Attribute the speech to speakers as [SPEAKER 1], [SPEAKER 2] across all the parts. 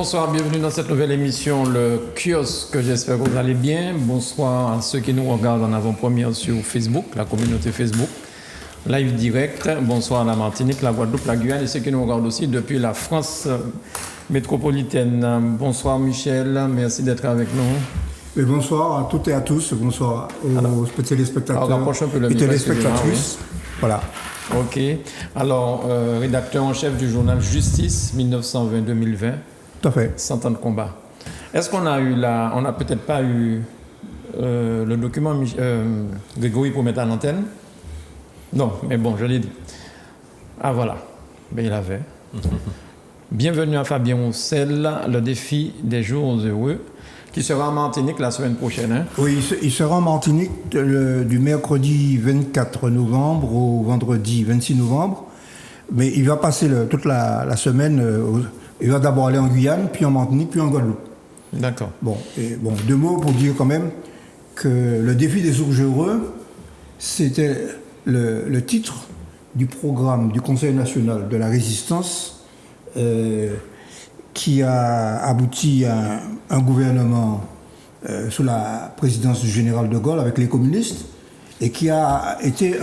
[SPEAKER 1] Bonsoir, bienvenue dans cette nouvelle émission, le kiosque. J'espère que vous allez bien. Bonsoir à ceux qui nous regardent en avant-première sur Facebook, la communauté Facebook, live direct. Bonsoir à la Martinique, la Guadeloupe, la Guyane et ceux qui nous regardent aussi depuis la France métropolitaine. Bonsoir Michel, merci d'être avec nous.
[SPEAKER 2] Et bonsoir à toutes et à tous, bonsoir aux téléspectateurs
[SPEAKER 1] et
[SPEAKER 2] téléspectatrices. Voilà.
[SPEAKER 1] Ok. Alors, rédacteur en chef du journal Justice 1920-2020.
[SPEAKER 2] Tout à fait.
[SPEAKER 1] 100 ans de combat. Est-ce qu'on a eu on n'a peut-être pas eu le document Grégory pour mettre à l'antenne? Non, mais bon, je l'ai dit. Ah voilà, ben, il avait. Bienvenue à Fabien Roussel, le défi des jours heureux, qui sera en Martinique la semaine prochaine. Hein?
[SPEAKER 2] Oui, il sera en Martinique du mercredi 24 novembre au vendredi 26 novembre. Mais il va passer toute la semaine. Il va d'abord aller en Guyane, puis en Martinique, puis en Guadeloupe.
[SPEAKER 1] D'accord.
[SPEAKER 2] Bon, deux mots pour dire quand même que le défi des jours heureux, c'était le titre du programme du Conseil national de la résistance qui a abouti à un gouvernement sous la présidence du général de Gaulle avec les communistes et qui a été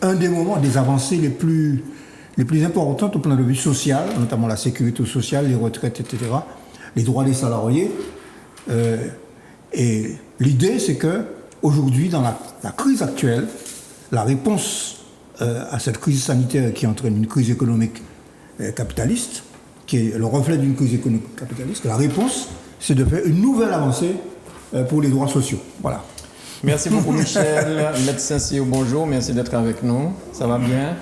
[SPEAKER 2] un des moments des avancées les plus importantes au plan de vue social, notamment la sécurité sociale, les retraites, etc., les droits des salariés. Et l'idée, c'est qu'aujourd'hui, dans la crise actuelle, la réponse à cette crise sanitaire qui entraîne une crise économique capitaliste, qui est le reflet d'une crise économique capitaliste, la réponse, c'est de faire une nouvelle avancée pour les droits sociaux. Voilà.
[SPEAKER 1] Merci beaucoup Michel. Médecin CEO, bonjour, merci d'être avec nous. Ça va bien?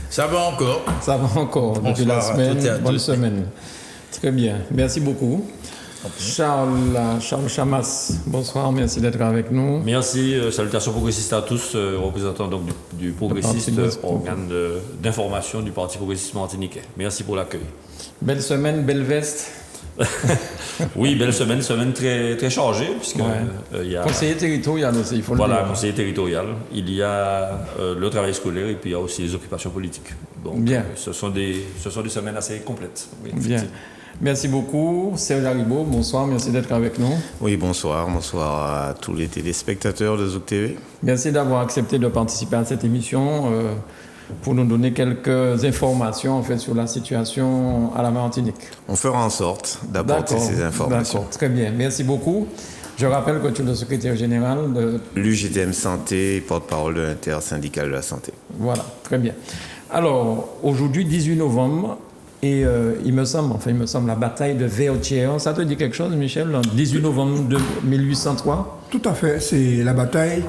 [SPEAKER 3] Ça va encore.
[SPEAKER 1] Ça va encore depuis la semaine. Bonne semaine. Très bien. Merci beaucoup. Charles Chamas, bonsoir, merci d'être avec nous.
[SPEAKER 4] Merci, salutations progressistes à tous, représentants donc du progressiste, organe d'information du Parti progressiste martiniquais. Merci pour l'accueil.
[SPEAKER 1] Belle semaine, belle veste.
[SPEAKER 4] Oui, belle semaine très, très chargée, puisque il y a...
[SPEAKER 1] Conseiller territorial aussi, il faut le dire.
[SPEAKER 4] Voilà, conseiller territorial. Il y a le travail scolaire et puis il y a aussi les occupations politiques. Donc,
[SPEAKER 1] bien.
[SPEAKER 4] Ce sont des semaines assez complètes. Oui,
[SPEAKER 1] bien. Merci beaucoup. Serge Haribo, bonsoir, merci d'être avec nous.
[SPEAKER 5] Oui, bonsoir à tous les téléspectateurs de Zouk TV.
[SPEAKER 1] Merci d'avoir accepté de participer à cette émission pour nous donner quelques informations en fait, sur la situation à la Martinique.
[SPEAKER 5] On fera en sorte d'apporter ces informations.
[SPEAKER 1] D'accord, très bien. Merci beaucoup. Je rappelle que tu es le secrétaire général de
[SPEAKER 5] l'UJTM Santé, porte-parole de l'intersyndicale de la santé.
[SPEAKER 1] Voilà, très bien. Alors, aujourd'hui, 18 novembre, et il me semble, la bataille de Vertières. Ça te dit quelque chose, Michel? 18 novembre de 1803?
[SPEAKER 2] Tout à fait. C'est la bataille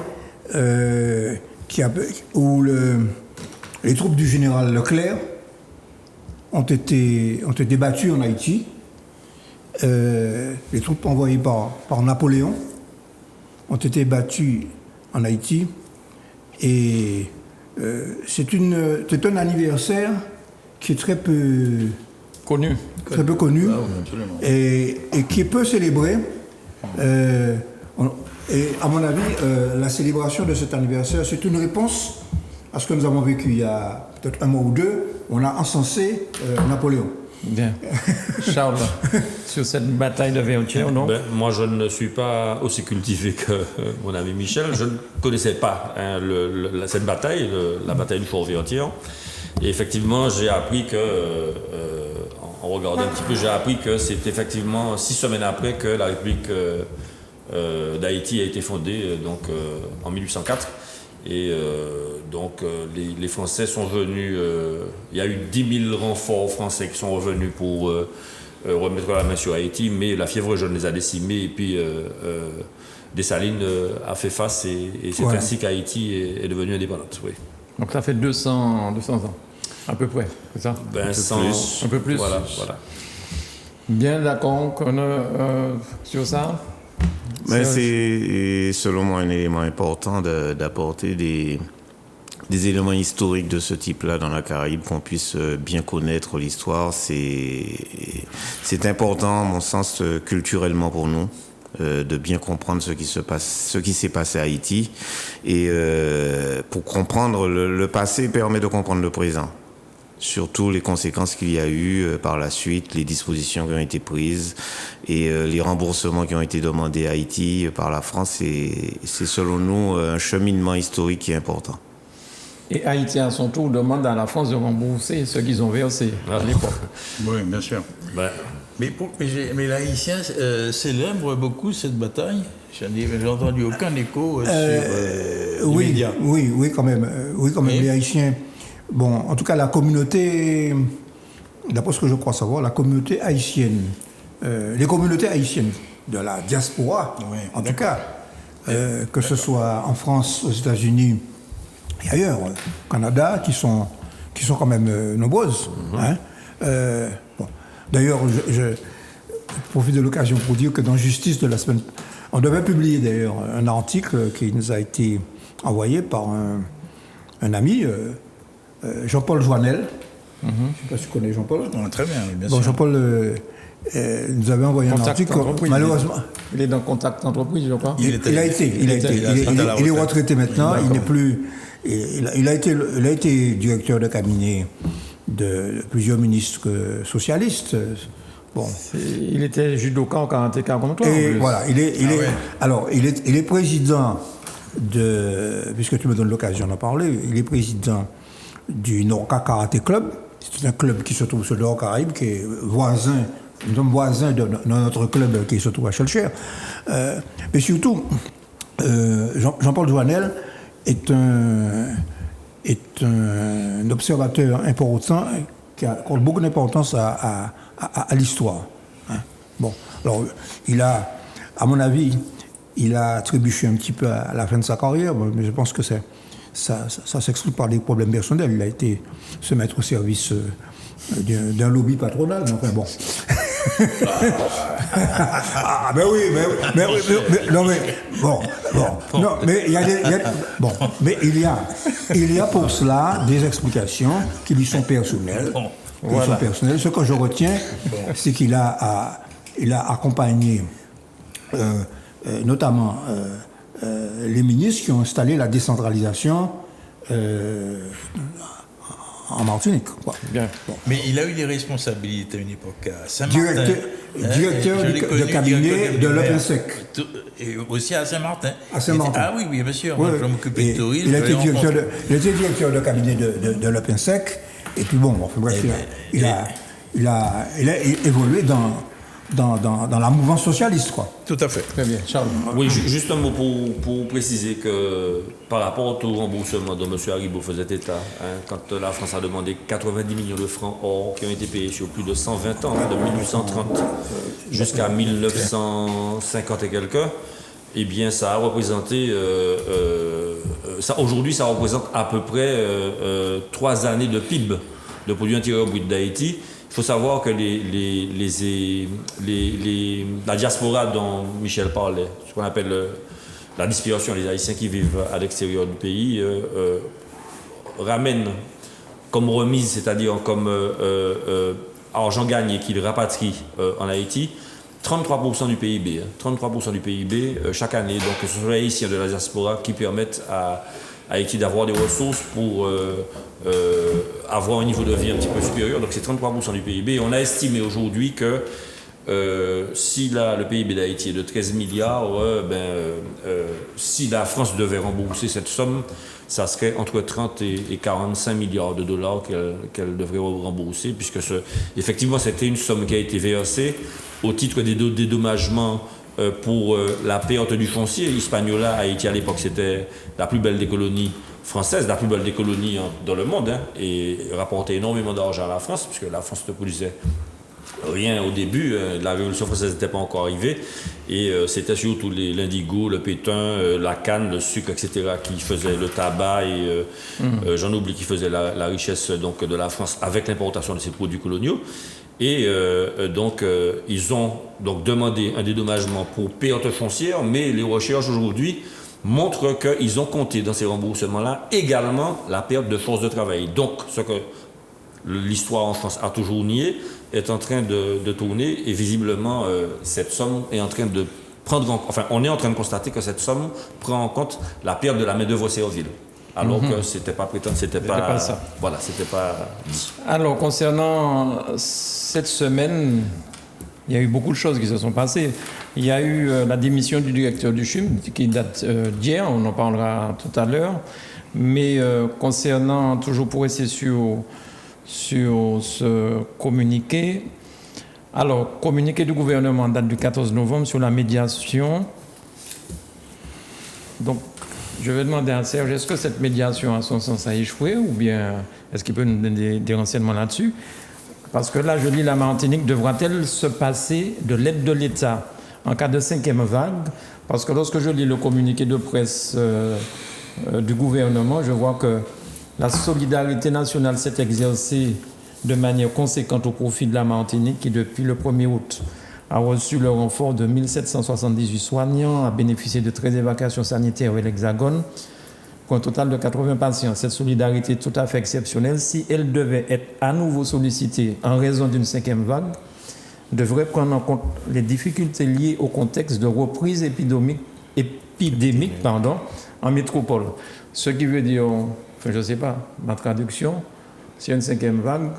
[SPEAKER 2] où les troupes du général Leclerc ont été battues en Haïti. Les troupes envoyées par Napoléon ont été battues en Haïti. Et c'est un anniversaire qui est très peu connu, et qui est peu célébré. Et à mon avis, la célébration de cet anniversaire, c'est une réponse à ce que nous avons vécu il y a peut-être un mois ou deux. On a encensé Napoléon.
[SPEAKER 1] Bien. Charles, sur cette bataille de Vertières, non?
[SPEAKER 4] Moi, je ne suis pas aussi cultivé que mon ami Michel. Je ne connaissais pas cette bataille, la bataille du fort Vertières. Et effectivement, j'ai appris en regardant un petit peu, j'ai appris que c'est effectivement 6 semaines après que la République d'Haïti a été fondée, donc en 1804. Et donc les Français sont venus, il y a eu 10 000 renforts français qui sont revenus pour remettre la main sur Haïti, mais la fièvre jaune les a décimés et puis Dessalines a fait face et c'est ainsi qu'Haïti est devenue indépendante. Oui.
[SPEAKER 1] Donc ça fait 200 ans, à peu près, c'est ça? Un peu plus.
[SPEAKER 4] Voilà.
[SPEAKER 1] Bien d'accord sur ça?
[SPEAKER 5] Mais c'est selon moi un élément important d'apporter des éléments historiques de ce type-là dans la Caraïbe, qu'on puisse bien connaître l'histoire. C'est important, à mon sens, culturellement pour nous. De bien comprendre ce qui s'est passé à Haïti. Et pour comprendre le passé permet de comprendre le présent. surtout les conséquences qu'il y a eu par la suite, les dispositions qui ont été prises et les remboursements qui ont été demandés à Haïti par la France. Et c'est selon nous un cheminement historique qui est important.
[SPEAKER 1] Et Haïti, à son tour, demande à la France de rembourser ce qu'ils ont versé à l'époque.
[SPEAKER 3] Oui, bien sûr.
[SPEAKER 4] Ben,
[SPEAKER 3] Mais les Haïtiens célèbrent beaucoup cette bataille. J'ai entendu aucun écho
[SPEAKER 2] Oui,
[SPEAKER 3] immédiat.
[SPEAKER 2] oui, quand même. Oui, quand même.
[SPEAKER 3] Et
[SPEAKER 2] Les Haïtiens. Bon, en tout cas, la communauté, d'après ce que je crois savoir, la communauté haïtienne, les communautés haïtiennes de la diaspora,
[SPEAKER 3] Oui,
[SPEAKER 2] en tout cas, que ce soit en France, aux États-Unis et ailleurs, au Canada, qui sont quand même nombreuses. Hein. Bon. D'ailleurs, je profite de l'occasion pour dire que dans Justice de la semaine, on devait publier d'ailleurs un article qui nous a été envoyé par un ami, Jean-Paul Joannel. Je ne sais pas si tu connais Jean-Paul.
[SPEAKER 3] Très bien, oui, bien
[SPEAKER 2] Bon,
[SPEAKER 3] sûr.
[SPEAKER 2] Jean-Paul nous avait envoyé un
[SPEAKER 1] Contact
[SPEAKER 2] article,
[SPEAKER 1] entreprise.
[SPEAKER 2] malheureusement.
[SPEAKER 1] Il est dans Contact Entreprise, je crois.
[SPEAKER 2] Il a été. Il est retraité maintenant. Il n'est plus. Il a été directeur de cabinet de plusieurs ministres socialistes. Bon.
[SPEAKER 1] Il était judoka en karaté comme toi.
[SPEAKER 2] Et voilà, il est président de, puisque tu me donnes l'occasion d'en parler, il est président du Norca Karaté Club. C'est un club qui se trouve sur le Nord-Caraïbe, qui est voisin, nous sommes voisins de notre club qui se trouve à Schellcher. Mais surtout, Jean-Paul Joannel est un observateur important qui accorde beaucoup d'importance à l'histoire. Hein. Bon, alors il a, à mon avis, il a trébuché un petit peu à la fin de sa carrière, mais je pense que ça s'explique par des problèmes personnels. Il a été se mettre au service d'un lobby patronal, mais enfin bon. Ah ben oui, non mais bon, non mais il y a il y a pour cela des explications qui lui sont personnelles. Ce que je retiens, c'est qu'il a accompagné notamment les ministres qui ont installé la décentralisation en Martinique.
[SPEAKER 1] Bien.
[SPEAKER 2] Bon.
[SPEAKER 3] Mais il a eu des responsabilités à une époque à Saint-Martin.
[SPEAKER 2] Directeur de cabinet de l'OPENSEC.
[SPEAKER 3] Et aussi à Saint-Martin.
[SPEAKER 2] À Saint-Martin.
[SPEAKER 3] Ah oui, bien sûr.
[SPEAKER 2] Oui,
[SPEAKER 3] Moi, je m'occupais de tourisme.
[SPEAKER 2] il était directeur de cabinet de l'OPENSEC. Et puis bon, bref, il a évolué dans la mouvance socialiste, quoi.
[SPEAKER 3] Tout à fait.
[SPEAKER 1] Très bien. Charles.
[SPEAKER 4] oui, juste un mot pour préciser que par rapport au remboursement dont M. Haribo faisait état, quand la France a demandé 90 millions de francs or qui ont été payés sur plus de 120 ans, de 1830 jusqu'à 1950 et quelques, eh bien, ça a représenté, aujourd'hui, ça représente à peu près 3 années de PIB, de produit intérieur brut d'Haïti. Il faut savoir que la diaspora dont Michel parlait, ce qu'on appelle la dispersion, les Haïtiens qui vivent à l'extérieur du pays, ramènent comme remise, c'est-à-dire comme argent gagné qu'ils rapatrient en Haïti, 33% du PIB. 33% du PIB chaque année. Donc ce sont les Haïtiens de la diaspora qui permettent à Haïti d'avoir des ressources pour avoir un niveau de vie un petit peu supérieur. Donc c'est 33% du PIB. Et on a estimé aujourd'hui que si le PIB d'Haïti est de 13 milliards, si la France devait rembourser cette somme, ça serait entre 30 et 45 milliards de dollars qu'elle devrait rembourser, puisque effectivement c'était une somme qui a été versée au titre des dédommagements pour la perte du foncier. Hispaniola, Haïti à l'époque, c'était la plus belle des colonies françaises, la plus belle des colonies dans le monde, et rapportait énormément d'argent à la France, puisque la France ne produisait rien au début. La Révolution française n'était pas encore arrivée, et c'était surtout l'indigo, le pétain, la canne, le sucre, etc., qui faisaient le tabac, et j'en oublie, qui faisaient la richesse donc, de la France avec l'importation de ces produits coloniaux. Et ils ont donc demandé un dédommagement pour perte foncière, mais les recherches aujourd'hui montrent qu'ils ont compté dans ces remboursements-là également la perte de force de travail. Donc, ce que l'histoire en France a toujours nié est en train de tourner, et visiblement cette somme est en train de on est en train de constater que cette somme prend en compte la perte de la main-d'œuvre servile. alors que c'était pas
[SPEAKER 1] pas ça.
[SPEAKER 4] Voilà, c'était pas dit.
[SPEAKER 1] Alors, concernant cette semaine, il y a eu beaucoup de choses qui se sont passées. Il y a eu la démission du directeur du CHUM, qui date d'hier, on en parlera tout à l'heure. Mais concernant, toujours pour rester sur ce communiqué, alors, communiqué du gouvernement date du 14 novembre sur la médiation. Donc, je vais demander à Serge, est-ce que cette médiation, à son sens, a échoué ou bien est-ce qu'il peut nous donner des renseignements là-dessus? Parce que là, je lis, la Martinique devra-t-elle se passer de l'aide de l'État en cas de 5e vague? Parce que lorsque je lis le communiqué de presse du gouvernement, je vois que la solidarité nationale s'est exercée de manière conséquente au profit de la Martinique qui, depuis le 1er août, a reçu le renfort de 1778 soignants, a bénéficié de 13 évacuations sanitaires vers l'Hexagone, pour un total de 80 patients. Cette solidarité est tout à fait exceptionnelle. Si elle devait être à nouveau sollicitée en raison d'une 5e vague, devrait prendre en compte les difficultés liées au contexte de reprise épidémique en métropole. Ce qui veut dire, enfin, je ne sais pas, ma traduction, s'il y a une 5e vague,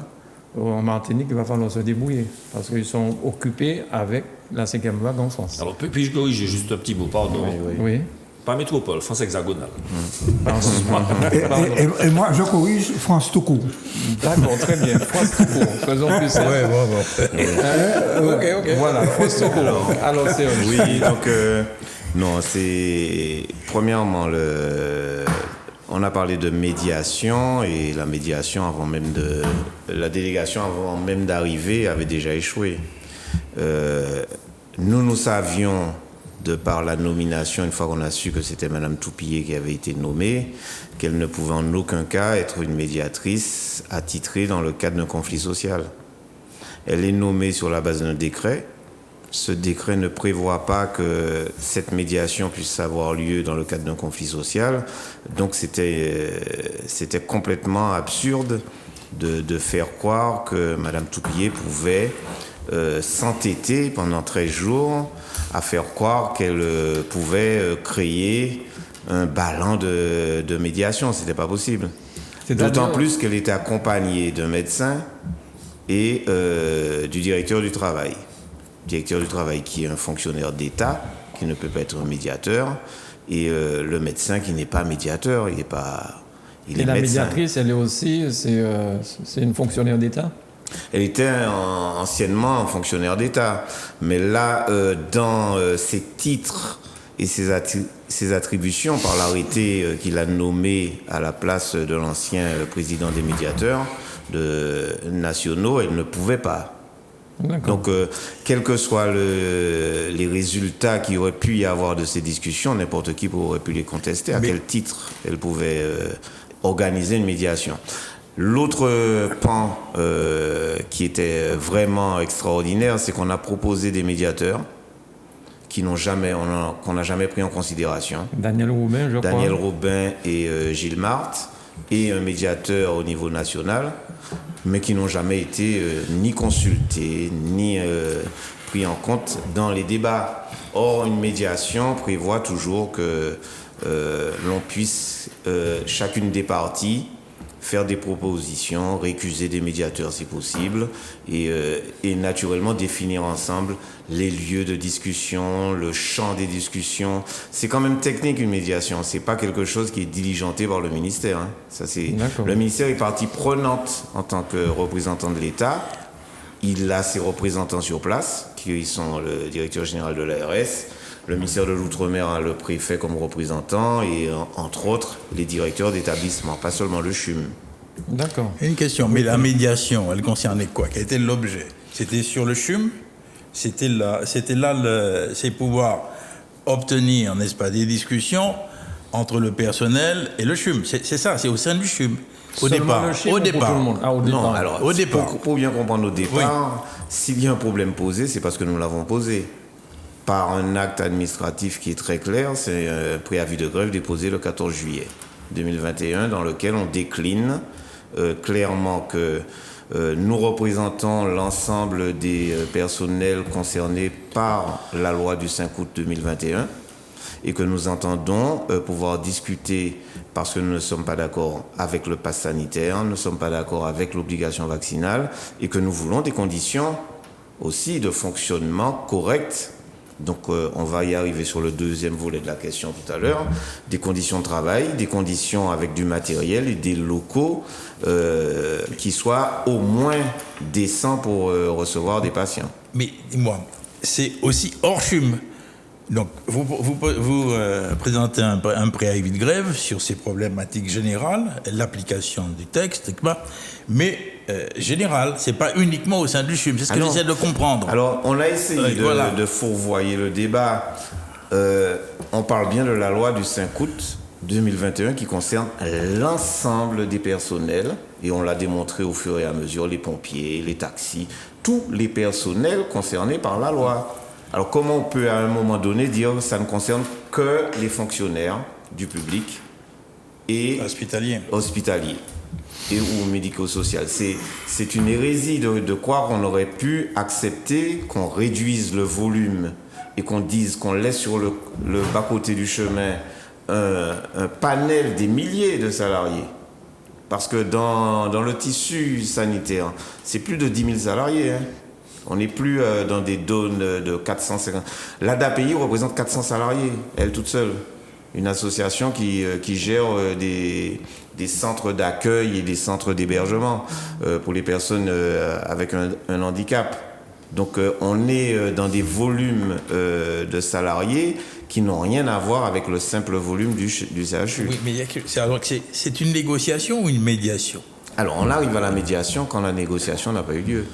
[SPEAKER 1] en Martinique, il va falloir se débrouiller parce qu'ils sont occupés avec la 5e vague en France.
[SPEAKER 4] Alors, puis-je corriger juste un petit mot, pardon?
[SPEAKER 1] Oui.
[SPEAKER 4] Pas métropole, France hexagonale.
[SPEAKER 2] Et moi, je corrige France tout court.
[SPEAKER 1] D'accord, très bien. France tout court. Faisons plus ça. Ok. Voilà, France tout court. Alors, c'est
[SPEAKER 5] Oui, donc, non, c'est. Premièrement, on a parlé de médiation et la médiation avant même de. La délégation avant même d'arriver avait déjà échoué. Nous savions, de par la nomination, une fois qu'on a su que c'était Mme Toupillé qui avait été nommée, qu'elle ne pouvait en aucun cas être une médiatrice attitrée dans le cadre d'un conflit social. Elle est nommée sur la base d'un décret. Ce décret ne prévoit pas que cette médiation puisse avoir lieu dans le cadre d'un conflit social. Donc c'était complètement absurde de faire croire que Mme Toupillé pouvait s'entêter pendant 13 jours à faire croire qu'elle pouvait créer un ballon de médiation. C'était pas possible. D'autant plus qu'elle était accompagnée d'un médecin et du directeur du travail. Directeur du travail qui est un fonctionnaire d'État, qui ne peut pas être un médiateur, et le médecin qui n'est pas médiateur, il est
[SPEAKER 1] la
[SPEAKER 5] médecin.
[SPEAKER 1] Médiatrice, elle est aussi, c'est une fonctionnaire d'État?
[SPEAKER 5] Elle était anciennement un fonctionnaire d'État, mais là, dans ses titres et ses attributions, par l'arrêté qu'il a nommé à la place de l'ancien président des médiateurs nationaux, elle ne pouvait pas. Donc, quels que soient les résultats qu'il aurait pu y avoir de ces discussions, n'importe qui aurait pu les contester. À quel titre elle pouvait organiser une médiation? L'autre pan qui était vraiment extraordinaire, c'est qu'on a proposé des médiateurs qu'on n'a jamais pris en considération.
[SPEAKER 1] Daniel Robin, je crois.
[SPEAKER 5] Daniel Robin et Gilles Marthe, et un médiateur au niveau national, mais qui n'ont jamais été ni consultés, ni pris en compte dans les débats. Or, une médiation prévoit toujours que l'on puisse, chacune des parties, faire des propositions, récuser des médiateurs si possible, et naturellement définir ensemble les lieux de discussion, le champ des discussions. C'est quand même technique une médiation, c'est pas quelque chose qui est diligenté par le ministère. Hein. Le ministère est partie prenante en tant que représentant de l'État. Il a ses représentants sur place, qui sont le directeur général de l'ARS, le ministère de l'Outre-mer a le préfet comme représentant et entre autres les directeurs d'établissement, pas seulement le CHUM.
[SPEAKER 1] D'accord.
[SPEAKER 3] Une question, mais la médiation, elle concernait quoi? Quel était l'objet? C'était sur le CHUM? C'est pouvoir obtenir, n'est-ce pas, des discussions entre le personnel et le CHUM. C'est ça, c'est au sein du CHUM. Au départ.
[SPEAKER 1] Au départ.
[SPEAKER 5] Non, alors,
[SPEAKER 3] au départ.
[SPEAKER 5] Pour bien comprendre au départ, s'il y a un problème posé, c'est parce que nous l'avons posé. Par un acte administratif qui est très clair, c'est un préavis de grève déposé le 14 juillet 2021, dans lequel on décline clairement que nous représentons l'ensemble des personnels concernés par la loi du 5 août 2021 et que nous entendons pouvoir discuter parce que nous ne sommes pas d'accord avec le pass sanitaire, nous ne sommes pas d'accord avec l'obligation vaccinale et que nous voulons des conditions aussi de fonctionnement correctes. Donc on va y arriver sur le deuxième volet de la question tout à l'heure, des conditions de travail, des conditions avec du matériel et des locaux qui soient au moins décents pour recevoir des patients.
[SPEAKER 3] Mais dis-moi, c'est aussi hors CHUM. Donc, vous présentez un préavis de grève sur ces problématiques générales, l'application du texte, mais général, c'est pas uniquement au sein du CHUM, c'est ce que j'essaie de comprendre.
[SPEAKER 5] Alors, on a essayé de fourvoyer le débat. On parle bien de la loi du 5 août 2021 qui concerne l'ensemble des personnels, et on l'a démontré au fur et à mesure, les pompiers, les taxis, tous les personnels concernés par la loi. Alors comment on peut à un moment donné dire que ça ne concerne que les fonctionnaires du public et hospitaliers et ou médico-social. C'est une hérésie de croire qu'on aurait pu accepter qu'on réduise le volume et qu'on dise qu'on laisse sur le bas-côté du chemin un panel des milliers de salariés. Parce que dans le tissu sanitaire, c'est plus de 10 000 salariés, hein. On n'est plus dans des zones de 450. L'ADAPI représente 400 salariés, elle toute seule. Une association qui gère des centres d'accueil et des centres d'hébergement pour les personnes avec un handicap. Donc on est dans des volumes de salariés qui n'ont rien à voir avec le simple volume du CHU.
[SPEAKER 3] Oui, mais c'est une négociation ou une médiation?
[SPEAKER 5] Alors on arrive à la médiation quand la négociation n'a pas eu lieu.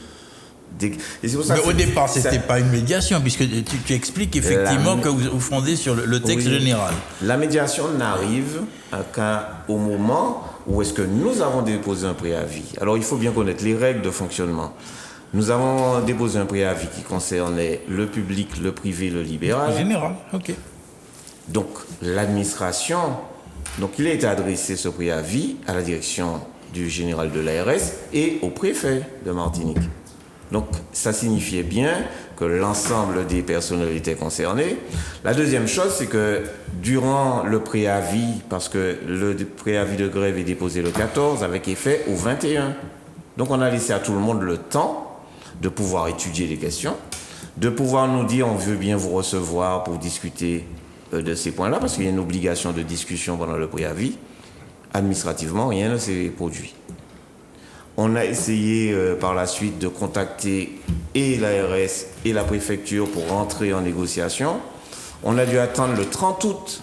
[SPEAKER 3] Mais au départ, ce n'était pas une médiation, puisque tu expliques effectivement que vous fondez sur le texte général.
[SPEAKER 5] La médiation n'arrive qu'au moment où est-ce que nous avons déposé un préavis. Alors, il faut bien connaître les règles de fonctionnement. Nous avons déposé un préavis qui concernait le public, le privé, le libéral.
[SPEAKER 3] Général, ok.
[SPEAKER 5] Donc, l'administration, il a été adressé ce préavis à la direction du général de l'ARS et au préfet de Martinique. Donc, ça signifiait bien que l'ensemble des personnels étaient concernés. La deuxième chose, c'est que durant le préavis, parce que le préavis de grève est déposé le 14, avec effet au 21. Donc, on a laissé à tout le monde le temps de pouvoir étudier les questions, de pouvoir nous dire on veut bien vous recevoir pour discuter de ces points-là, parce qu'il y a une obligation de discussion pendant le préavis. Administrativement, rien ne s'est produit. On a essayé par la suite de contacter et l'ARS et la préfecture pour rentrer en négociation. On a dû attendre le 30 août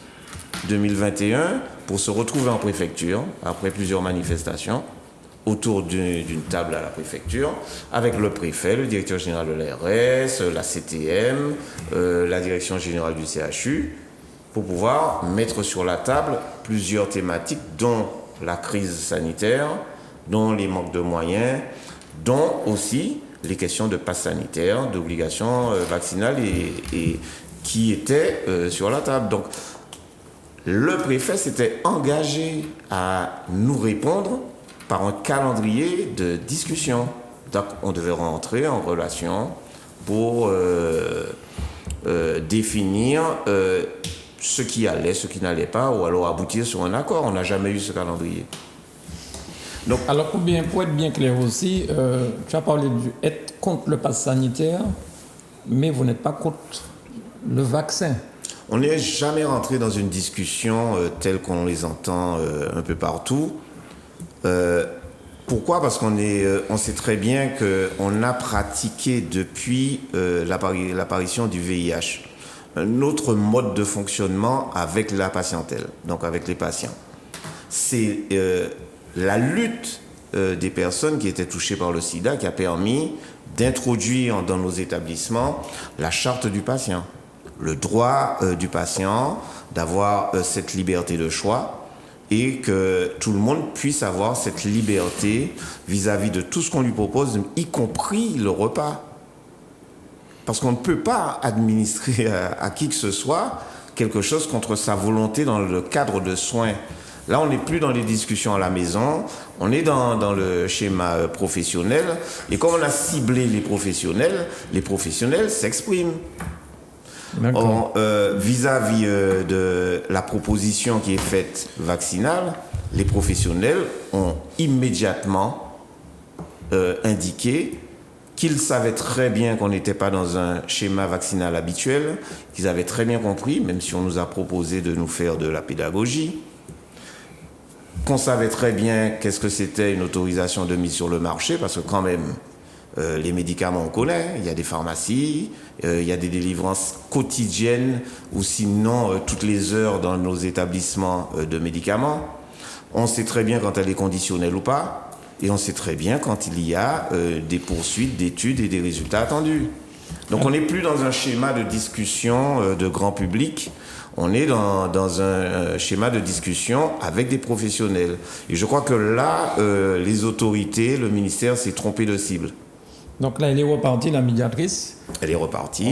[SPEAKER 5] 2021 pour se retrouver en préfecture, après plusieurs manifestations, autour d'une table à la préfecture, avec le préfet, le directeur général de l'ARS, la CTM, la direction générale du CHU, pour pouvoir mettre sur la table plusieurs thématiques, dont la crise sanitaire, dont les manques de moyens, dont aussi les questions de passe sanitaire, d'obligation vaccinale et qui étaient sur la table. Donc, le préfet s'était engagé à nous répondre par un calendrier de discussion. Donc, on devait rentrer en relation pour définir ce qui allait, ce qui n'allait pas, ou alors aboutir sur un accord. On n'a jamais eu ce calendrier.
[SPEAKER 1] Donc, alors, pour être bien clair aussi, tu as parlé d'être contre le pass sanitaire, mais vous n'êtes pas contre le vaccin.
[SPEAKER 5] On n'est jamais rentré dans une discussion telle qu'on les entend un peu partout. Pourquoi ? Parce on sait très bien qu'on a pratiqué depuis l'apparition du VIH un autre mode de fonctionnement avec la patientèle, donc avec les patients. C'est la lutte des personnes qui étaient touchées par le sida qui a permis d'introduire dans nos établissements la charte du patient, le droit du patient d'avoir cette liberté de choix et que tout le monde puisse avoir cette liberté vis-à-vis de tout ce qu'on lui propose, y compris le repas. Parce qu'on ne peut pas administrer à qui que ce soit quelque chose contre sa volonté dans le cadre de soins. Là, on n'est plus dans les discussions à la maison, on est dans le schéma professionnel. Et comme on a ciblé les professionnels s'expriment.
[SPEAKER 1] D'accord.
[SPEAKER 5] Vis-à-vis de la proposition qui est faite vaccinale, les professionnels ont immédiatement indiqué qu'ils savaient très bien qu'on n'était pas dans un schéma vaccinal habituel, qu'ils avaient très bien compris, même si on nous a proposé de nous faire de la pédagogie, qu'on savait très bien qu'est-ce que c'était une autorisation de mise sur le marché, parce que quand même, les médicaments, on connaît, il y a des pharmacies, il y a des délivrances quotidiennes, ou sinon toutes les heures dans nos établissements de médicaments. On sait très bien quand elle est conditionnelle ou pas. Et on sait très bien quand il y a des poursuites d'études et des résultats attendus. Donc on n'est plus dans un schéma de discussion de grand public, on est dans un schéma de discussion avec des professionnels. Et je crois que là, les autorités, le ministère s'est trompé de cible.
[SPEAKER 1] Donc là, elle est repartie, la médiatrice.
[SPEAKER 5] Elle est repartie.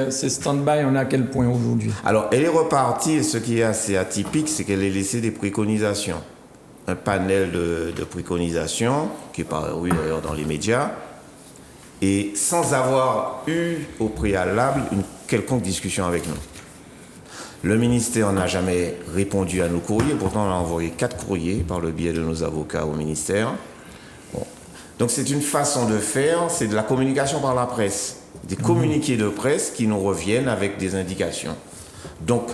[SPEAKER 1] C'est stand-by, on est à quel point aujourd'hui?
[SPEAKER 5] Alors elle est repartie et ce qui est assez atypique, c'est qu'elle a laissé des préconisations. Un panel de préconisations qui est paru d'ailleurs dans les médias et sans avoir eu au préalable une quelconque discussion avec nous. Le ministère n'a jamais répondu à nos courriers, pourtant on a envoyé 4 courriers par le biais de nos avocats au ministère. Bon. Donc c'est une façon de faire, c'est de la communication par la presse, des communiqués de presse qui nous reviennent avec des indications. Donc,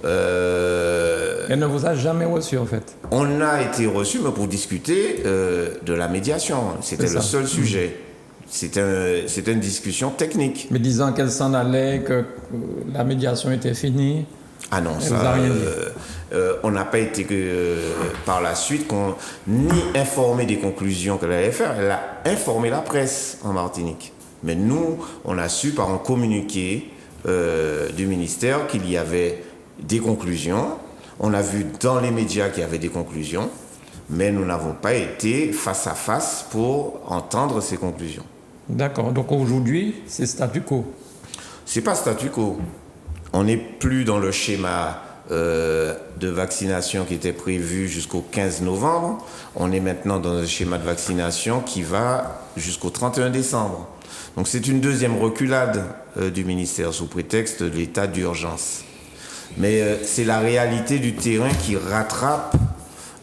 [SPEAKER 1] elle ne vous a jamais reçu en fait.
[SPEAKER 5] On a été reçu, mais pour discuter de la médiation. C'était le seul sujet. C'était une discussion technique.
[SPEAKER 1] Mais disant qu'elle s'en allait, que la médiation était finie.
[SPEAKER 5] Ah non,
[SPEAKER 1] elle vous a rien dit.
[SPEAKER 5] On n'a pas été par la suite ni informé des conclusions qu'elle allait faire. Elle a informé la presse en Martinique. Mais nous, on a su par un communiqué du ministère qu'il y avait des conclusions. On a vu dans les médias qu'il y avait des conclusions, mais nous n'avons pas été face à face pour entendre ces conclusions.
[SPEAKER 1] D'accord. Donc aujourd'hui, c'est statu quo.
[SPEAKER 5] C'est pas statu quo. On n'est plus dans le schéma de vaccination qui était prévu jusqu'au 15 novembre. On est maintenant dans un schéma de vaccination qui va jusqu'au 31 décembre. Donc c'est une deuxième reculade du ministère sous prétexte de l'état d'urgence. Mais c'est la réalité du terrain qui rattrape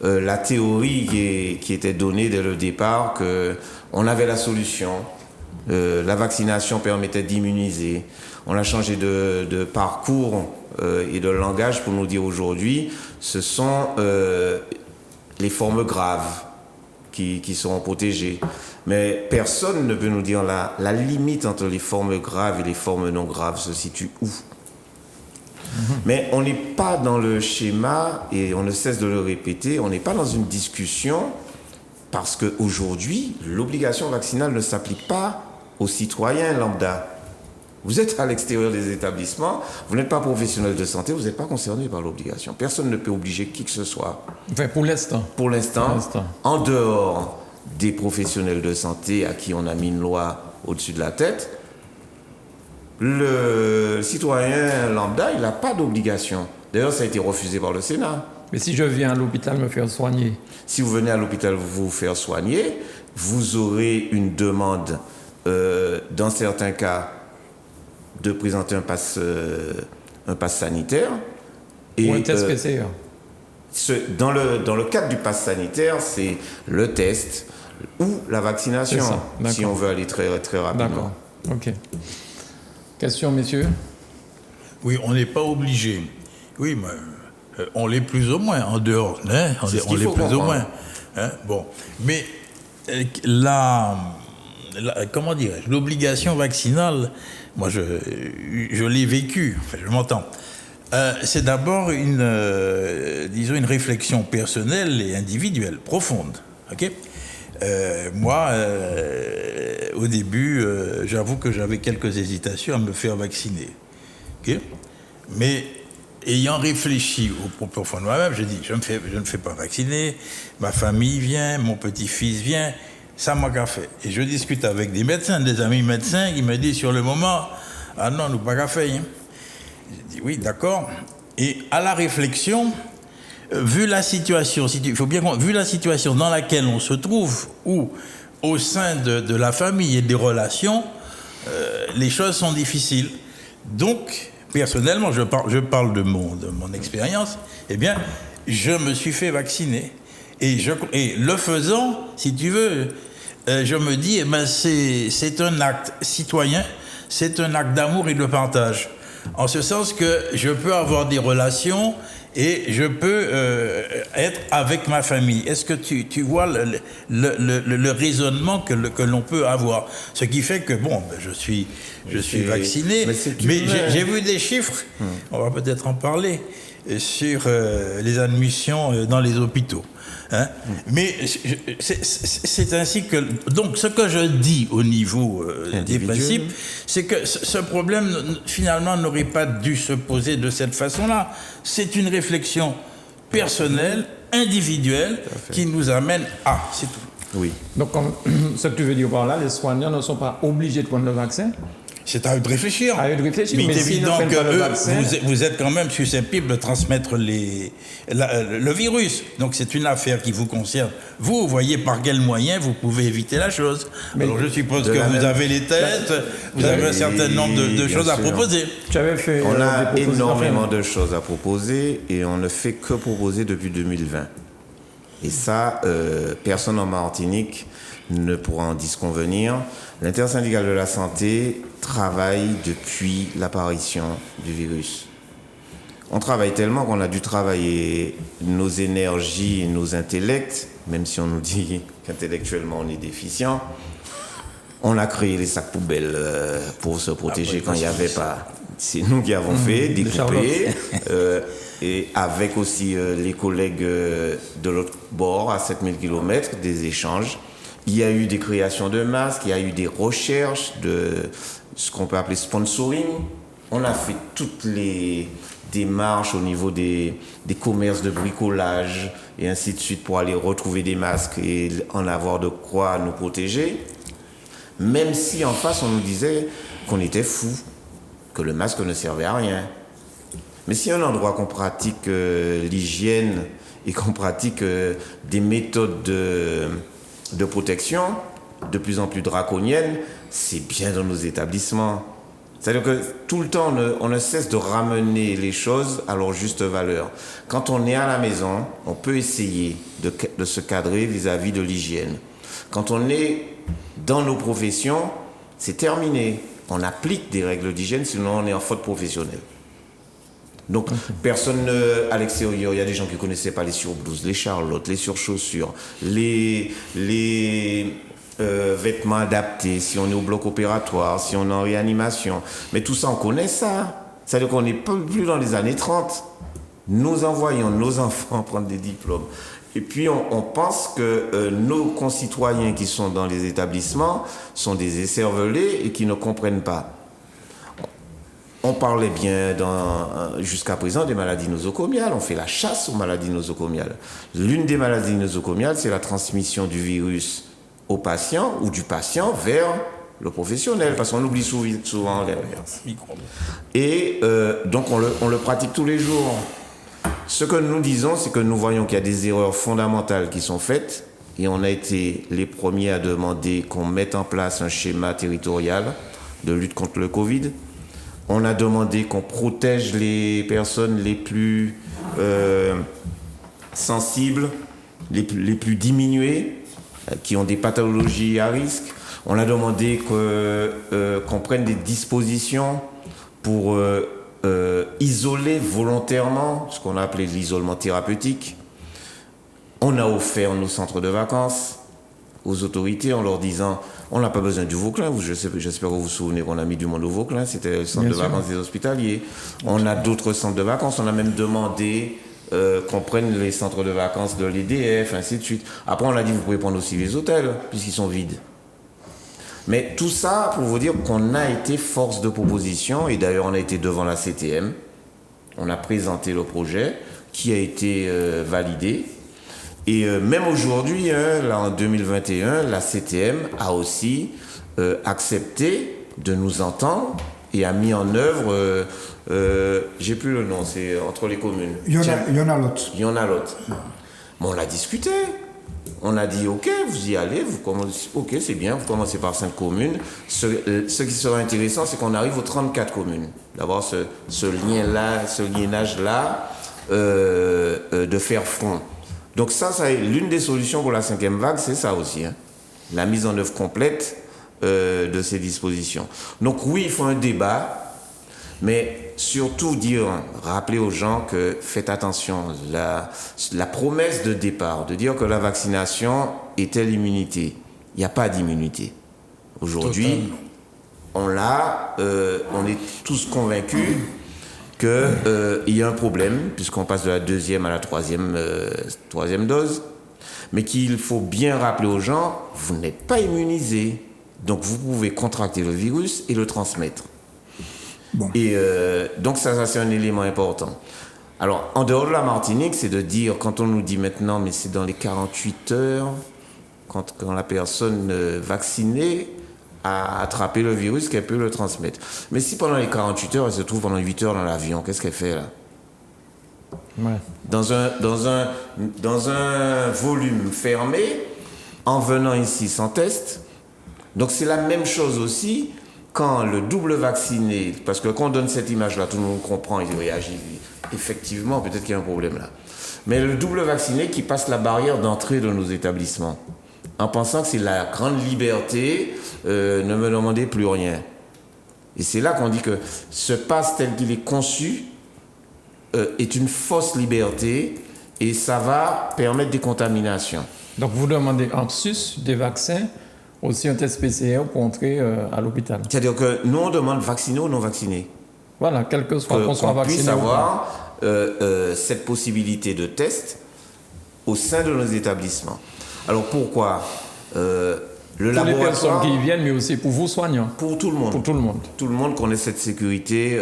[SPEAKER 5] la théorie qui était donnée dès le départ, qu'on avait la solution, la vaccination permettait d'immuniser. On a changé de parcours et de langage pour nous dire aujourd'hui, ce sont les formes graves qui seront protégées. Mais personne ne peut nous dire la limite entre les formes graves et les formes non graves se situe où. Mais on n'est pas dans le schéma, et on ne cesse de le répéter, on n'est pas dans une discussion parce qu'aujourd'hui, l'obligation vaccinale ne s'applique pas aux citoyens lambda. Vous êtes à l'extérieur des établissements, vous n'êtes pas professionnel de santé, vous n'êtes pas concerné par l'obligation. Personne ne peut obliger qui que ce soit.
[SPEAKER 1] Enfin, pour l'instant.
[SPEAKER 5] Pour l'instant, en dehors des professionnels de santé à qui on a mis une loi au-dessus de la tête, le citoyen lambda, il n'a pas d'obligation. D'ailleurs, ça a été refusé par le Sénat.
[SPEAKER 1] Mais si je viens à l'hôpital me faire soigner?
[SPEAKER 5] Si vous venez à l'hôpital vous faire soigner, vous aurez une demande, dans certains cas, de présenter un pass sanitaire.
[SPEAKER 1] Ou un test PCR.
[SPEAKER 5] Dans le cadre du pass sanitaire, c'est le test ou la vaccination, si on veut aller très, très rapidement.
[SPEAKER 1] D'accord, ok. Question, messieurs?
[SPEAKER 3] Oui, on n'est pas obligé. Oui, mais on l'est plus ou moins en dehors. Hein, on l'est plus comprendre. Ou moins. Hein, bon. Mais comment dirais-je, l'obligation vaccinale, moi je l'ai vécu, enfin, je m'entends. C'est d'abord une réflexion personnelle et individuelle, profonde. Okay, moi, au début, j'avoue que j'avais quelques hésitations à me faire vacciner. Okay, mais ayant réfléchi au profond de moi-même, je dis, je ne fais pas vacciner, ma famille vient, mon petit-fils vient, ça m'a qu'à faire. Et je discute avec des médecins, des amis médecins, qui me disent sur le moment, ah non, nous pas qu'à faire. Hein. Je dis oui, d'accord. Et à la réflexion, vu la situation, vu la situation dans laquelle on se trouve, ou au sein de la famille et des relations, les choses sont difficiles. Donc, personnellement, je parle de mon expérience, eh bien, je me suis fait vacciner. Et le faisant, si tu veux, je me dis, eh ben, c'est un acte citoyen, c'est un acte d'amour et de partage. En ce sens que je peux avoir des relations et je peux être avec ma famille. Est-ce que tu vois le raisonnement que l'on peut avoir? Ce qui fait que, bon, ben, je suis vacciné, mais j'ai vu des chiffres, on va peut-être en parler, sur les admissions dans les hôpitaux. Hein? Mais c'est ainsi que... Donc, ce que je dis au niveau des principes, c'est que ce problème, finalement, n'aurait pas dû se poser de cette façon-là. C'est une réflexion personnelle, individuelle, qui nous amène à... C'est tout.
[SPEAKER 5] Oui.
[SPEAKER 1] Donc, ce que tu veux dire par là, les soignants ne sont pas obligés de prendre le vaccin?
[SPEAKER 3] C'est à eux de réfléchir.
[SPEAKER 1] À eux de réfléchir.
[SPEAKER 3] Mais
[SPEAKER 1] Mais
[SPEAKER 3] c'est évident
[SPEAKER 1] s'ils ne prennent pas le vaccin,
[SPEAKER 3] que vous êtes quand même susceptible de transmettre le virus. Donc c'est une affaire qui vous concerne. Vous voyez par quel moyen vous pouvez éviter la chose. Alors je suppose que vous avez les tests, vous avez un certain nombre de choses à proposer.
[SPEAKER 1] tu avais fait
[SPEAKER 5] On a
[SPEAKER 1] des propositions.
[SPEAKER 5] énormément de choses à proposer et on ne fait que proposer depuis 2020. Et ça, personne en Martinique ne pourra en disconvenir. L'intersyndicale de la santé travaille depuis l'apparition du virus. On travaille tellement qu'on a dû travailler nos énergies et nos intellects, même si on nous dit qu'intellectuellement on est déficient. On a créé les sacs poubelles pour se protéger quand il n'y avait pas. C'est nous qui avons fait, découpé, et avec aussi les collègues de l'autre bord, à 7000 km, des échanges. Il y a eu des créations de masques, il y a eu des recherches de ce qu'on peut appeler sponsoring. On a fait toutes les démarches au niveau des commerces de bricolage et ainsi de suite pour aller retrouver des masques et en avoir de quoi nous protéger. Même si en face on nous disait qu'on était fous, que le masque ne servait à rien. Mais si un endroit qu'on pratique l'hygiène et qu'on pratique des méthodes de protection de plus en plus draconiennes, c'est bien dans nos établissements. C'est-à-dire que tout le temps, on ne cesse de ramener les choses à leur juste valeur. Quand on est à la maison, on peut essayer de se cadrer vis-à-vis de l'hygiène. Quand on est dans nos professions, c'est terminé. On applique des règles d'hygiène, sinon on est en faute professionnelle. Donc, personne à l'extérieur, il y a des gens qui ne connaissaient pas les surblouses, les charlottes, les surchaussures, les vêtements adaptés, si on est au bloc opératoire, si on est en réanimation. Mais tout ça, on connaît ça. C'est-à-dire qu'on n'est plus dans les années 30. Nous envoyons nos enfants prendre des diplômes. Et puis, on pense que nos concitoyens qui sont dans les établissements sont des écervelés et qui ne comprennent pas. On parlait bien jusqu'à présent des maladies nosocomiales. On fait la chasse aux maladies nosocomiales. L'une des maladies nosocomiales, c'est la transmission du virus au patient ou du patient vers le professionnel, parce qu'on oublie souvent l'inverse. Et donc, on le pratique tous les jours. Ce que nous disons, c'est que nous voyons qu'il y a des erreurs fondamentales qui sont faites et on a été les premiers à demander qu'on mette en place un schéma territorial de lutte contre le Covid. On a demandé qu'on protège les personnes les plus sensibles, les plus diminuées, qui ont des pathologies à risque. On a demandé qu'on prenne des dispositions pour isoler volontairement, ce qu'on a appelé l'isolement thérapeutique. On a offert nos centres de vacances aux autorités en leur disant on n'a pas besoin du Vauclin. J'espère que vous vous souvenez qu'on a mis du monde au Vauclin, c'était le centre de vacances des hospitaliers. On a d'autres centres de vacances, on a même demandé qu'on prenne les centres de vacances de l'EDF, ainsi de suite. Après, on a dit vous pouvez prendre aussi les hôtels, puisqu'ils sont vides. Mais tout ça pour vous dire qu'on a été force de proposition, et d'ailleurs on a été devant la CTM, on a présenté le projet qui a été validé. Et même aujourd'hui, là en 2021, la CTM a aussi accepté de nous entendre et a mis en œuvre, j'ai plus le nom, c'est entre les communes.
[SPEAKER 2] Il y en a l'autre.
[SPEAKER 5] Il y en a l'autre. Mais on l'a discuté. On a dit, OK, vous y allez, OK, c'est bien, vous commencez par 5 communes. Ce qui sera intéressant, c'est qu'on arrive aux 34 communes. D'avoir ce lien-là, ce liénage-là, de faire front. Donc ça l'une des solutions pour la 5e vague, c'est ça aussi, hein, la mise en œuvre complète de ces dispositions. Donc oui, il faut un débat, mais surtout rappeler aux gens que faites attention, la promesse de départ, de dire que la vaccination était l'immunité. Il n'y a pas d'immunité. Aujourd'hui, on est tous convaincus qu'il y a un problème, puisqu'on passe de la 2e à la 3e dose, mais qu'il faut bien rappeler aux gens, vous n'êtes pas immunisés, donc vous pouvez contracter le virus et le transmettre. Bon. Et donc ça c'est un élément important. Alors, en dehors de la Martinique, c'est de dire, quand on nous dit maintenant, mais c'est dans les 48 heures, quand la personne vaccinée a attrapé le virus, qu'elle peut le transmettre. Mais si pendant les 48 heures, elle se trouve pendant 8 heures dans l'avion, qu'est-ce qu'elle fait là ? Ouais. Dans un volume fermé, en venant ici sans test. Donc c'est la même chose aussi quand le double vacciné, parce que quand on donne cette image-là, tout le monde comprend, il réagit. Effectivement, peut-être qu'il y a un problème là. Mais le double vacciné qui passe la barrière d'entrée de nos établissements, en pensant que c'est la grande liberté, ne me demandez plus rien. Et c'est là qu'on dit que ce pass tel qu'il est conçu est une fausse liberté et ça va permettre des contaminations.
[SPEAKER 1] Donc vous demandez en sus des vaccins aussi un test PCR pour entrer à l'hôpital.
[SPEAKER 5] C'est-à-dire que nous on demande vacciné ou non vacciné.
[SPEAKER 1] Voilà, quel que soit qu'on soit vacciné.
[SPEAKER 5] Puisse avoir cette possibilité de test au sein de nos établissements. Alors pourquoi le laboratoire,
[SPEAKER 1] les personnes qui y viennent, mais aussi pour vous soignants.
[SPEAKER 5] Pour tout le monde.
[SPEAKER 1] Pour tout le monde.
[SPEAKER 5] Tout le monde connaît cette sécurité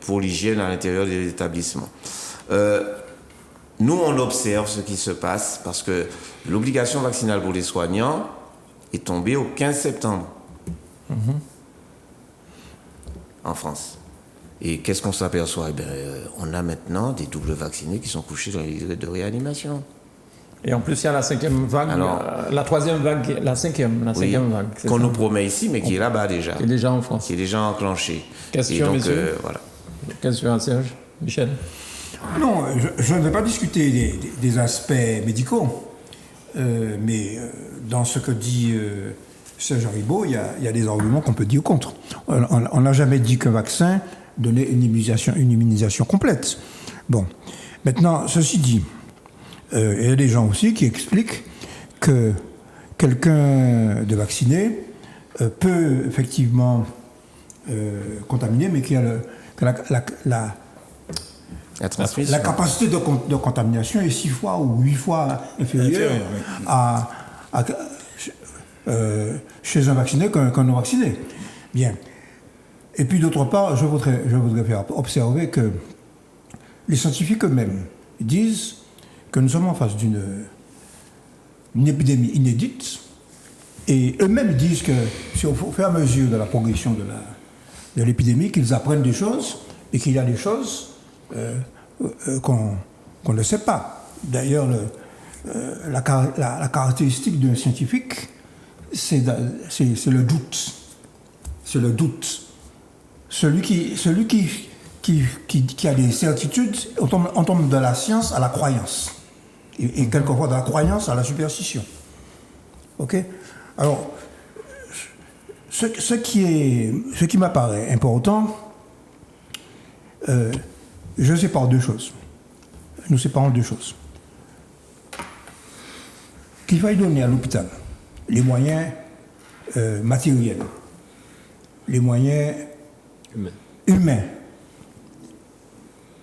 [SPEAKER 5] pour l'hygiène à l'intérieur des établissements. Nous, on observe ce qui se passe parce que l'obligation vaccinale pour les soignants est tombée au 15 septembre en France. Et qu'est-ce qu'on s'aperçoit ? On a maintenant des doubles vaccinés qui sont couchés dans les lits de réanimation.
[SPEAKER 1] Et en plus, il y a la 5e vague, la 3e vague, la 5e vague.
[SPEAKER 5] Qu'on nous promet ici, mais qui est là-bas déjà.
[SPEAKER 1] Qui est déjà en France.
[SPEAKER 5] Qui est déjà enclenché.
[SPEAKER 1] Question, messieurs.
[SPEAKER 5] Voilà.
[SPEAKER 1] Question à Serge. Michel.
[SPEAKER 2] Non, je ne vais pas discuter des aspects médicaux, mais dans ce que dit Serge Ribot, il y a des arguments qu'on peut dire contre. On n'a jamais dit qu'un vaccin donnait une immunisation complète. Bon, maintenant, ceci dit, il y a des gens aussi qui expliquent que quelqu'un de vacciné peut effectivement contaminer, mais qui a la capacité de contamination est 6 fois ou 8 fois inférieure chez un vacciné qu'un non vacciné. Bien. Et puis d'autre part, je voudrais faire observer que les scientifiques eux-mêmes disent que nous sommes en face d'une épidémie inédite, et eux-mêmes disent que si au fur et à mesure de la progression de l'épidémie, qu'ils apprennent des choses, et qu'il y a des choses qu'on ne sait pas. D'ailleurs, la caractéristique d'un scientifique, c'est le doute. C'est le doute. Celui qui a des certitudes, on tombe de la science à la croyance. Et quelquefois de la croyance à la superstition. OK ? Alors, ce qui m'apparaît important, je sépare deux choses. Nous séparons deux choses. Qu'il faille donner à l'hôpital les moyens matériels, les moyens humains,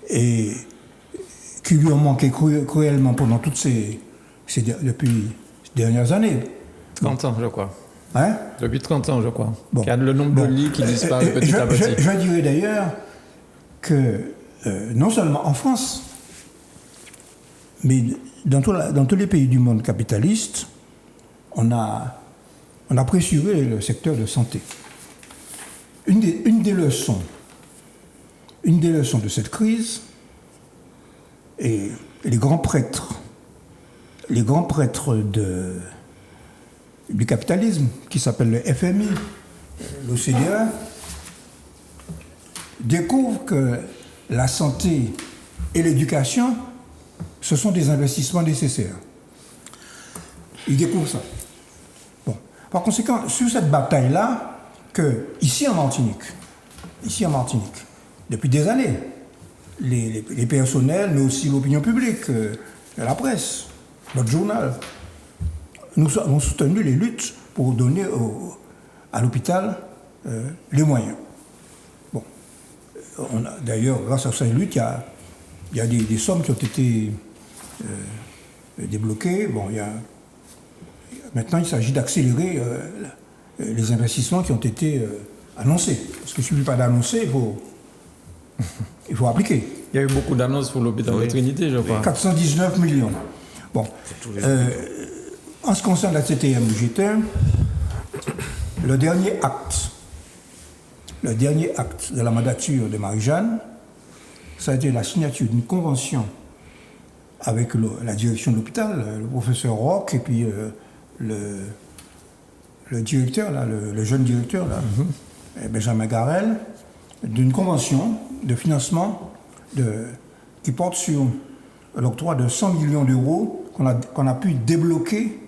[SPEAKER 2] et qui lui ont manqué cruellement pendant toutes depuis ces dernières années.
[SPEAKER 1] 30 ans, je crois.
[SPEAKER 2] Hein ?
[SPEAKER 1] Depuis 30 ans, je crois. Bon. Il y a le nombre de lits qui disparaît petit à petit.
[SPEAKER 2] Je dirais d'ailleurs que non seulement en France, mais dans tous les pays du monde capitaliste, on a pressuré le secteur de santé. Une des leçons de cette crise, et les grands prêtres les grands prêtres du capitalisme, qui s'appellent le FMI, l'OCDE, découvrent que la santé et l'éducation, ce sont des investissements nécessaires. Ils découvrent ça. Bon. Par conséquent, sur cette bataille-là, que ici en Martinique, depuis des années, les personnels, mais aussi l'opinion publique, la presse, notre journal, nous avons soutenu les luttes pour donner à l'hôpital les moyens. Bon. D'ailleurs, grâce à ces luttes, il y a des sommes qui ont été débloquées. Bon, maintenant, il s'agit d'accélérer les investissements qui ont été annoncés. Parce qu'il ne suffit pas d'annoncer, il faut appliquer.
[SPEAKER 1] Il y a eu beaucoup d'annonces pour l'hôpital de Trinité, je crois.
[SPEAKER 2] 419 millions. Bon. En ce qui concerne la CTM-UGT, le dernier acte de la mandature de Marie-Jeanne, ça a été la signature d'une convention avec la direction de l'hôpital, le professeur Roch et puis le directeur, là, le jeune directeur, là, Benjamin Garel, d'une convention de financement qui porte sur l'octroi de 100 millions d'euros qu'on a pu débloquer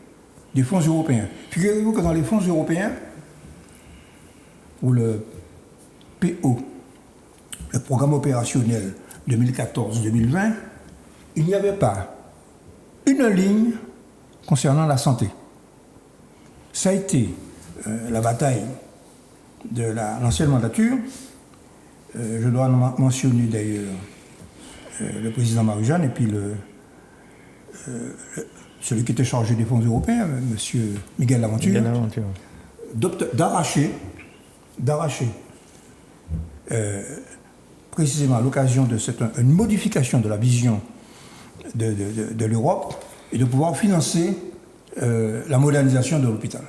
[SPEAKER 2] des fonds européens. Figurez-vous que dans les fonds européens, ou le PO, le programme opérationnel 2014-2020, il n'y avait pas une ligne concernant la santé. Ça a été la bataille de l'ancienne mandature. Je dois mentionner d'ailleurs le président Marie-Jeanne et puis celui qui était chargé des fonds européens, M. Miguel Laventure, d'arracher, précisément à l'occasion de une modification de la vision de l'Europe et de pouvoir financer la modernisation de l'hôpital.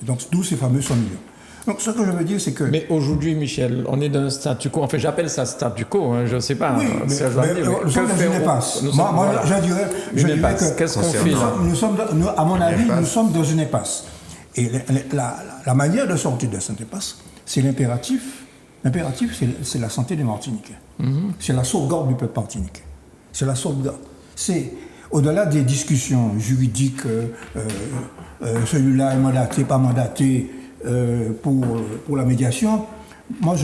[SPEAKER 2] Donc d'où ces fameux 100 millions. Donc ce que je veux dire, c'est que...
[SPEAKER 1] Mais aujourd'hui, Michel, on est dans un statu quo. Enfin, j'appelle ça statu quo, hein, je ne sais pas.
[SPEAKER 2] Oui,
[SPEAKER 1] nous sommes dans une impasse.
[SPEAKER 2] Moi, je dirais que...
[SPEAKER 1] Qu'est-ce qu'on fait là ?
[SPEAKER 2] À mon avis, nous sommes dans une impasse. Et la manière de sortir de cette impasse, c'est l'impératif. L'impératif, c'est la santé des Martiniquais. C'est la sauvegarde du peuple martiniquais. C'est la sauvegarde. C'est au-delà des discussions juridiques, celui-là est mandaté, pas mandaté, pour la médiation. Moi,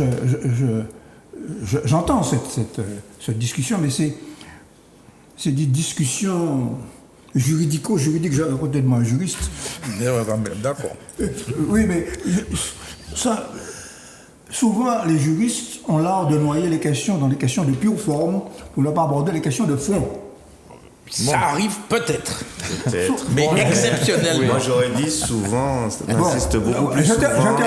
[SPEAKER 2] j'entends cette discussion, mais c'est des discussions juridico-juridiques. J'ai à côté de moi un juriste.
[SPEAKER 3] D'accord.
[SPEAKER 2] Oui, mais ça, souvent, les juristes ont l'art de noyer les questions dans des questions de pure forme pour ne pas aborder les questions de fond.
[SPEAKER 3] Ça arrive peut-être.
[SPEAKER 5] Mais
[SPEAKER 3] exceptionnellement.
[SPEAKER 5] Moi, j'aurais dit souvent, on insiste beaucoup plus souvent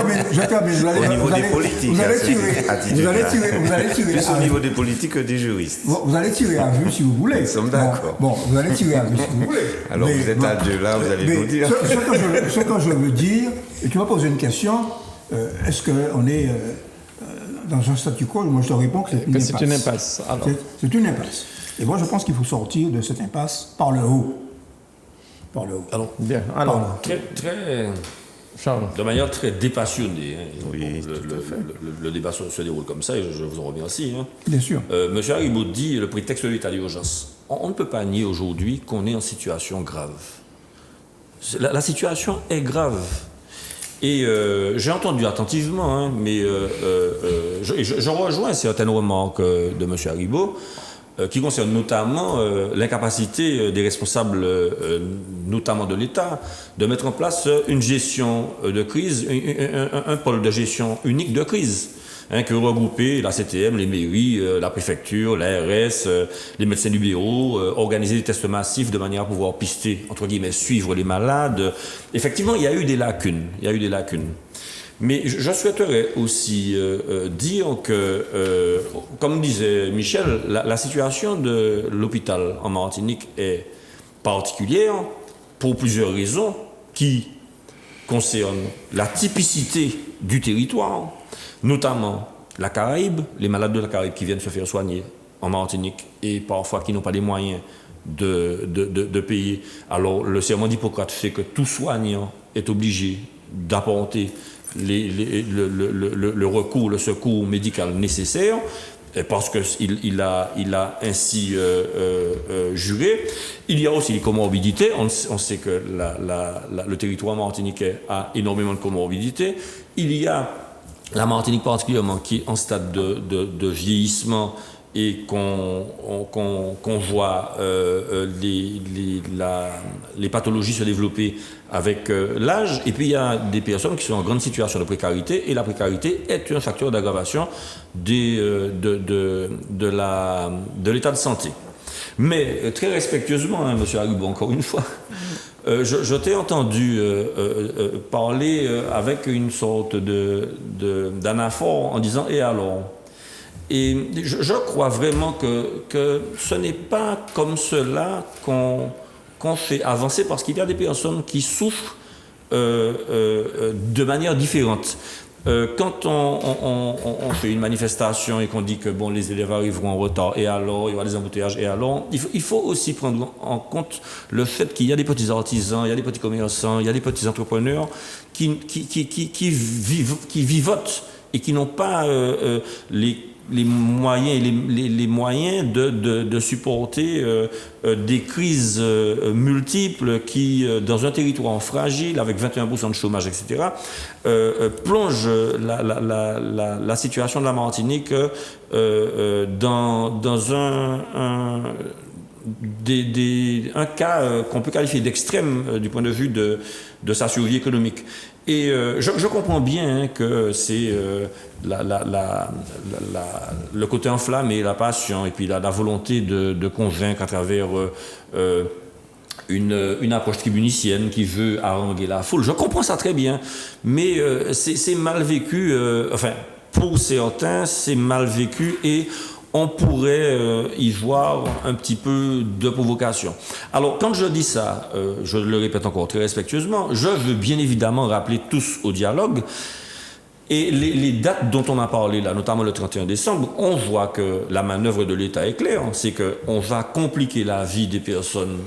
[SPEAKER 5] au niveau des politiques. Vous allez tirer plus au niveau des politiques que des juristes.
[SPEAKER 2] Vous allez tirer à vue si vous voulez.
[SPEAKER 5] Nous sommes d'accord.
[SPEAKER 2] Bon, vous allez tirer à vue si vous voulez.
[SPEAKER 5] Alors vous êtes à deux là, vous allez nous dire.
[SPEAKER 2] Ce que je veux dire, et tu m'as posé une question, est-ce qu'on est dans un statu quo? Moi, je te réponds que c'est une impasse.
[SPEAKER 1] C'est une impasse.
[SPEAKER 2] C'est une impasse. Et moi, je pense qu'il faut sortir de cette impasse par le haut. Par le haut.
[SPEAKER 4] Alors,
[SPEAKER 1] bien. Alors,
[SPEAKER 4] Charles. De manière très dépassionnée.
[SPEAKER 5] Oui,
[SPEAKER 4] le débat se déroule comme ça et je vous en remercie.
[SPEAKER 2] Bien sûr.
[SPEAKER 4] Monsieur Haribo dit le prétexte de l'état d'urgence. On ne peut pas nier aujourd'hui qu'on est en situation grave. La situation est grave. Et j'ai entendu attentivement, mais je rejoins certaines remarques de M. Haribo qui concernent notamment l'incapacité des responsables, notamment de l'État, de mettre en place une gestion de crise, un pôle de gestion unique de crise, que regrouper la CTM, les mairies, la préfecture, l'ARS, les médecins libéraux, organiser des tests massifs de manière à pouvoir pister, entre guillemets, suivre les malades. Effectivement, il y a eu des lacunes. Mais je souhaiterais aussi dire que, comme disait Michel, la situation de l'hôpital en Martinique est particulière pour plusieurs raisons qui concernent la typicité du territoire, notamment la Caraïbe, les malades de la Caraïbe qui viennent se faire soigner en Martinique et parfois qui n'ont pas les moyens de payer. Alors, le serment d'Hippocrate fait que tout soignant est obligé d'apporter le recours, le secours médical nécessaire, parce qu'il a ainsi juré. Il y a aussi les comorbidités. On sait que le territoire martiniquais a énormément de comorbidités. Il y a la Martinique particulièrement qui est en stade de vieillissement et qu'on voit les pathologies se développer avec l'âge. Et puis il y a des personnes qui sont en grande situation de précarité, et la précarité est un facteur d'aggravation de l'état de santé. Mais très respectueusement, hein, M. Haribo, encore une fois, je t'ai entendu parler avec une sorte d'anaphore en disant « et alors ?» Et je crois vraiment que ce n'est pas comme cela qu'on fait avancer, parce qu'il y a des personnes qui souffrent de manière différente. Quand on fait une manifestation et qu'on dit que bon, les élèves arriveront en retard, et alors il y aura des embouteillages, et alors il faut aussi prendre en compte le fait qu'il y a des petits artisans, il y a des petits commerçants, il y a des petits entrepreneurs qui vivotent et qui n'ont pas les moyens, les moyens de supporter des crises multiples qui, dans un territoire fragile, avec 21% de chômage, etc., plongent la situation de la Martinique dans un cas qu'on peut qualifier d'extrême du point de vue de sa survie économique. Et je comprends bien hein, que c'est le côté enflammé, la passion, et puis la volonté de convaincre à travers une approche tribunicienne qui veut haranguer la foule. Je comprends ça très bien, mais c'est mal vécu, enfin, pour certains, c'est mal vécu, et on pourrait y voir un petit peu de provocation. Alors, quand je dis ça, je le répète encore très respectueusement, je veux bien évidemment rappeler tous au dialogue. Et les dates dont on a parlé là, notamment le 31 décembre, on voit que la manœuvre de l'État est claire. C'est qu'on va compliquer la vie des personnes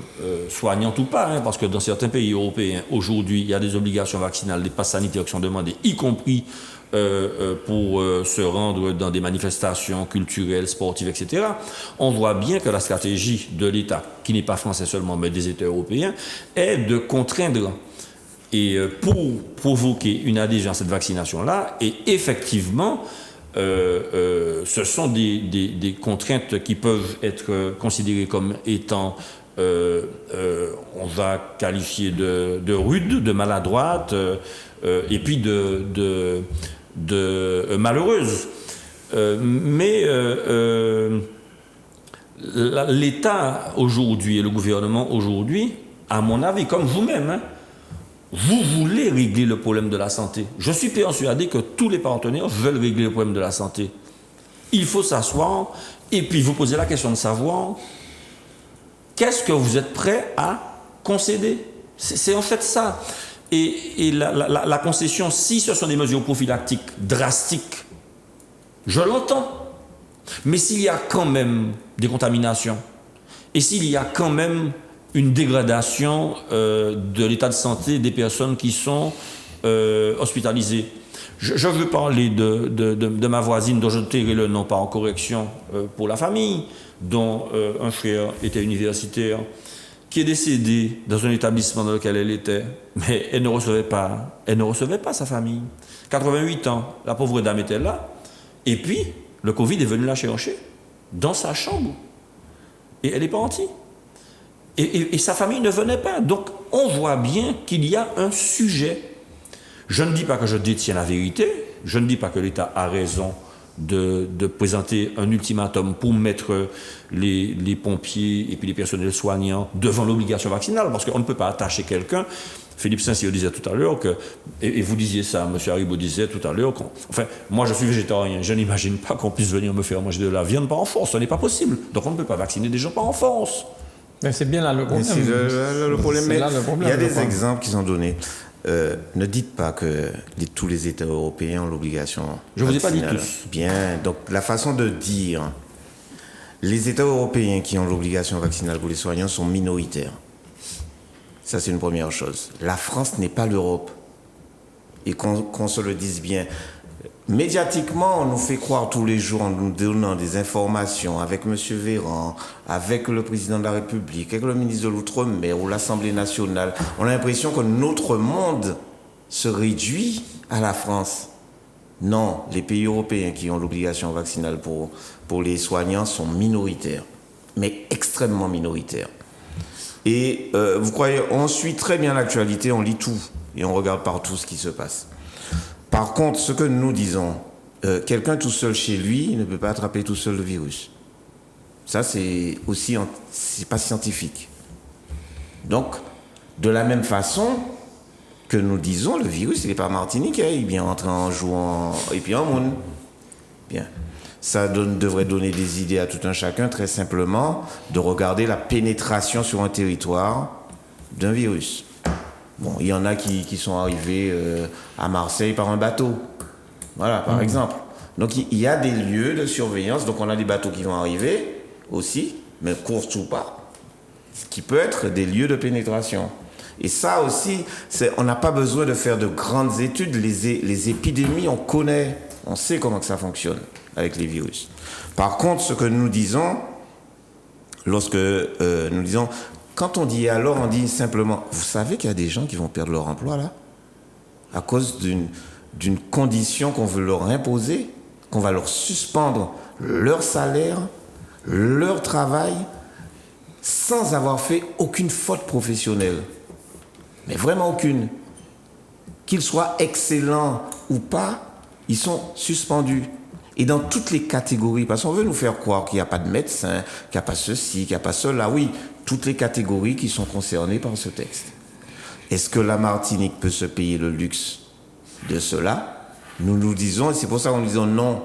[SPEAKER 4] soignantes ou pas, hein, parce que dans certains pays européens, aujourd'hui, il y a des obligations vaccinales, des passes sanitaires qui sont demandées, y compris pour se rendre dans des manifestations culturelles, sportives, etc. On voit bien que la stratégie de l'État, qui n'est pas français seulement, mais des États européens, est de contraindre et pour provoquer une adhésion à cette vaccination-là. Et effectivement, ce sont des contraintes qui peuvent être considérées comme étant, on va qualifier de rudes, de maladroites, et puis de malheureuse. Mais l'État aujourd'hui et le gouvernement aujourd'hui, à mon avis, comme vous-même, hein, vous voulez régler le problème de la santé. Je suis persuadé que tous les partenaires veulent régler le problème de la santé. Il faut s'asseoir et puis vous poser la question de savoir qu'est-ce que vous êtes prêt à concéder. C'est en fait ça. Et la concession, si ce sont des mesures prophylactiques drastiques, je l'entends. Mais s'il y a quand même des contaminations, et s'il y a quand même une dégradation de l'état de santé des personnes qui sont hospitalisées. Je veux parler de ma voisine, dont je tairai le nom, pas en correction pour la famille, dont un frère était universitaire, qui est décédé dans un établissement dans lequel elle était, mais elle ne recevait pas sa famille. 88 ans, la pauvre dame était là, et puis le Covid est venu la chercher dans sa chambre, et elle est partie. Et sa famille ne venait pas. Donc, on voit bien qu'il y a un sujet. Je ne dis pas que je détiens la vérité. Je ne dis pas que l'État a raison de présenter un ultimatum pour mettre les pompiers et puis les personnels soignants devant l'obligation vaccinale, parce qu'on ne peut pas attacher quelqu'un. Philippe Saint-Cyr disait tout à l'heure que, et vous disiez ça, M. Haribo disait tout à l'heure, enfin, moi je suis végétarien, je n'imagine pas qu'on puisse venir me faire manger de la viande par en force, ce n'est pas possible. Donc on ne peut pas vacciner des gens par en force.
[SPEAKER 1] Mais c'est bien là le problème.
[SPEAKER 5] C'est le problème. Mais
[SPEAKER 1] là le problème.
[SPEAKER 5] Il y a des exemples qui sont donnés. Ne dites pas que tous les États européens ont l'obligation.
[SPEAKER 4] Je ne vous ai pas dit
[SPEAKER 5] vaccinale.
[SPEAKER 4] tous.
[SPEAKER 5] Bien. Donc la façon de dire Les États européens qui ont l'obligation vaccinale pour les soignants sont minoritaires. Ça, c'est une première chose. La France n'est pas l'Europe. Et qu'on se le dise bien. Médiatiquement, on nous fait croire tous les jours en nous donnant des informations avec M. Véran, avec le président de la République, avec le ministre de l'Outre-mer ou l'Assemblée nationale. On a l'impression que notre monde se réduit à la France. Non, les pays européens qui ont l'obligation vaccinale pour les soignants sont minoritaires, mais extrêmement minoritaires. Et vous croyez, on suit très bien l'actualité, on lit tout et on regarde partout ce qui se passe. Par contre, ce que nous disons, quelqu'un tout seul chez lui ne peut pas attraper tout seul le virus. Ça, c'est aussi, c'est pas scientifique. Donc, de la même façon que nous disons, le virus, il n'est pas martiniquais, il vient entrer en jouant et puis en monde. Bien. Ça devrait donner des idées à tout un chacun, très simplement, de regarder la pénétration sur un territoire d'un virus. Bon, il y en a qui sont arrivés à Marseille par un bateau. Voilà, par exemple. Donc, il y a des lieux de surveillance. Donc, on a des bateaux qui vont arriver aussi, mais courses ou pas, ce qui peut être des lieux de pénétration. Et ça aussi, on n'a pas besoin de faire de grandes études. Les épidémies, on connaît, on sait comment que ça fonctionne avec les virus. Par contre, ce que nous disons, lorsque nous disons, quand on dit alors, on dit simplement, vous savez qu'il y a des gens qui vont perdre leur emploi là, à cause d'une condition qu'on veut leur imposer, qu'on va leur suspendre leur salaire, leur travail, sans avoir fait aucune faute professionnelle. Mais vraiment aucune. Qu'ils soient excellents ou pas, ils sont suspendus. Et dans toutes les catégories, parce qu'on veut nous faire croire qu'il n'y a pas de médecin, qu'il n'y a pas ceci, qu'il n'y a pas cela. Oui, toutes les catégories qui sont concernées par ce texte. Est-ce que la Martinique peut se payer le luxe de cela? Nous nous disons, et c'est pour ça qu'on nous disons non.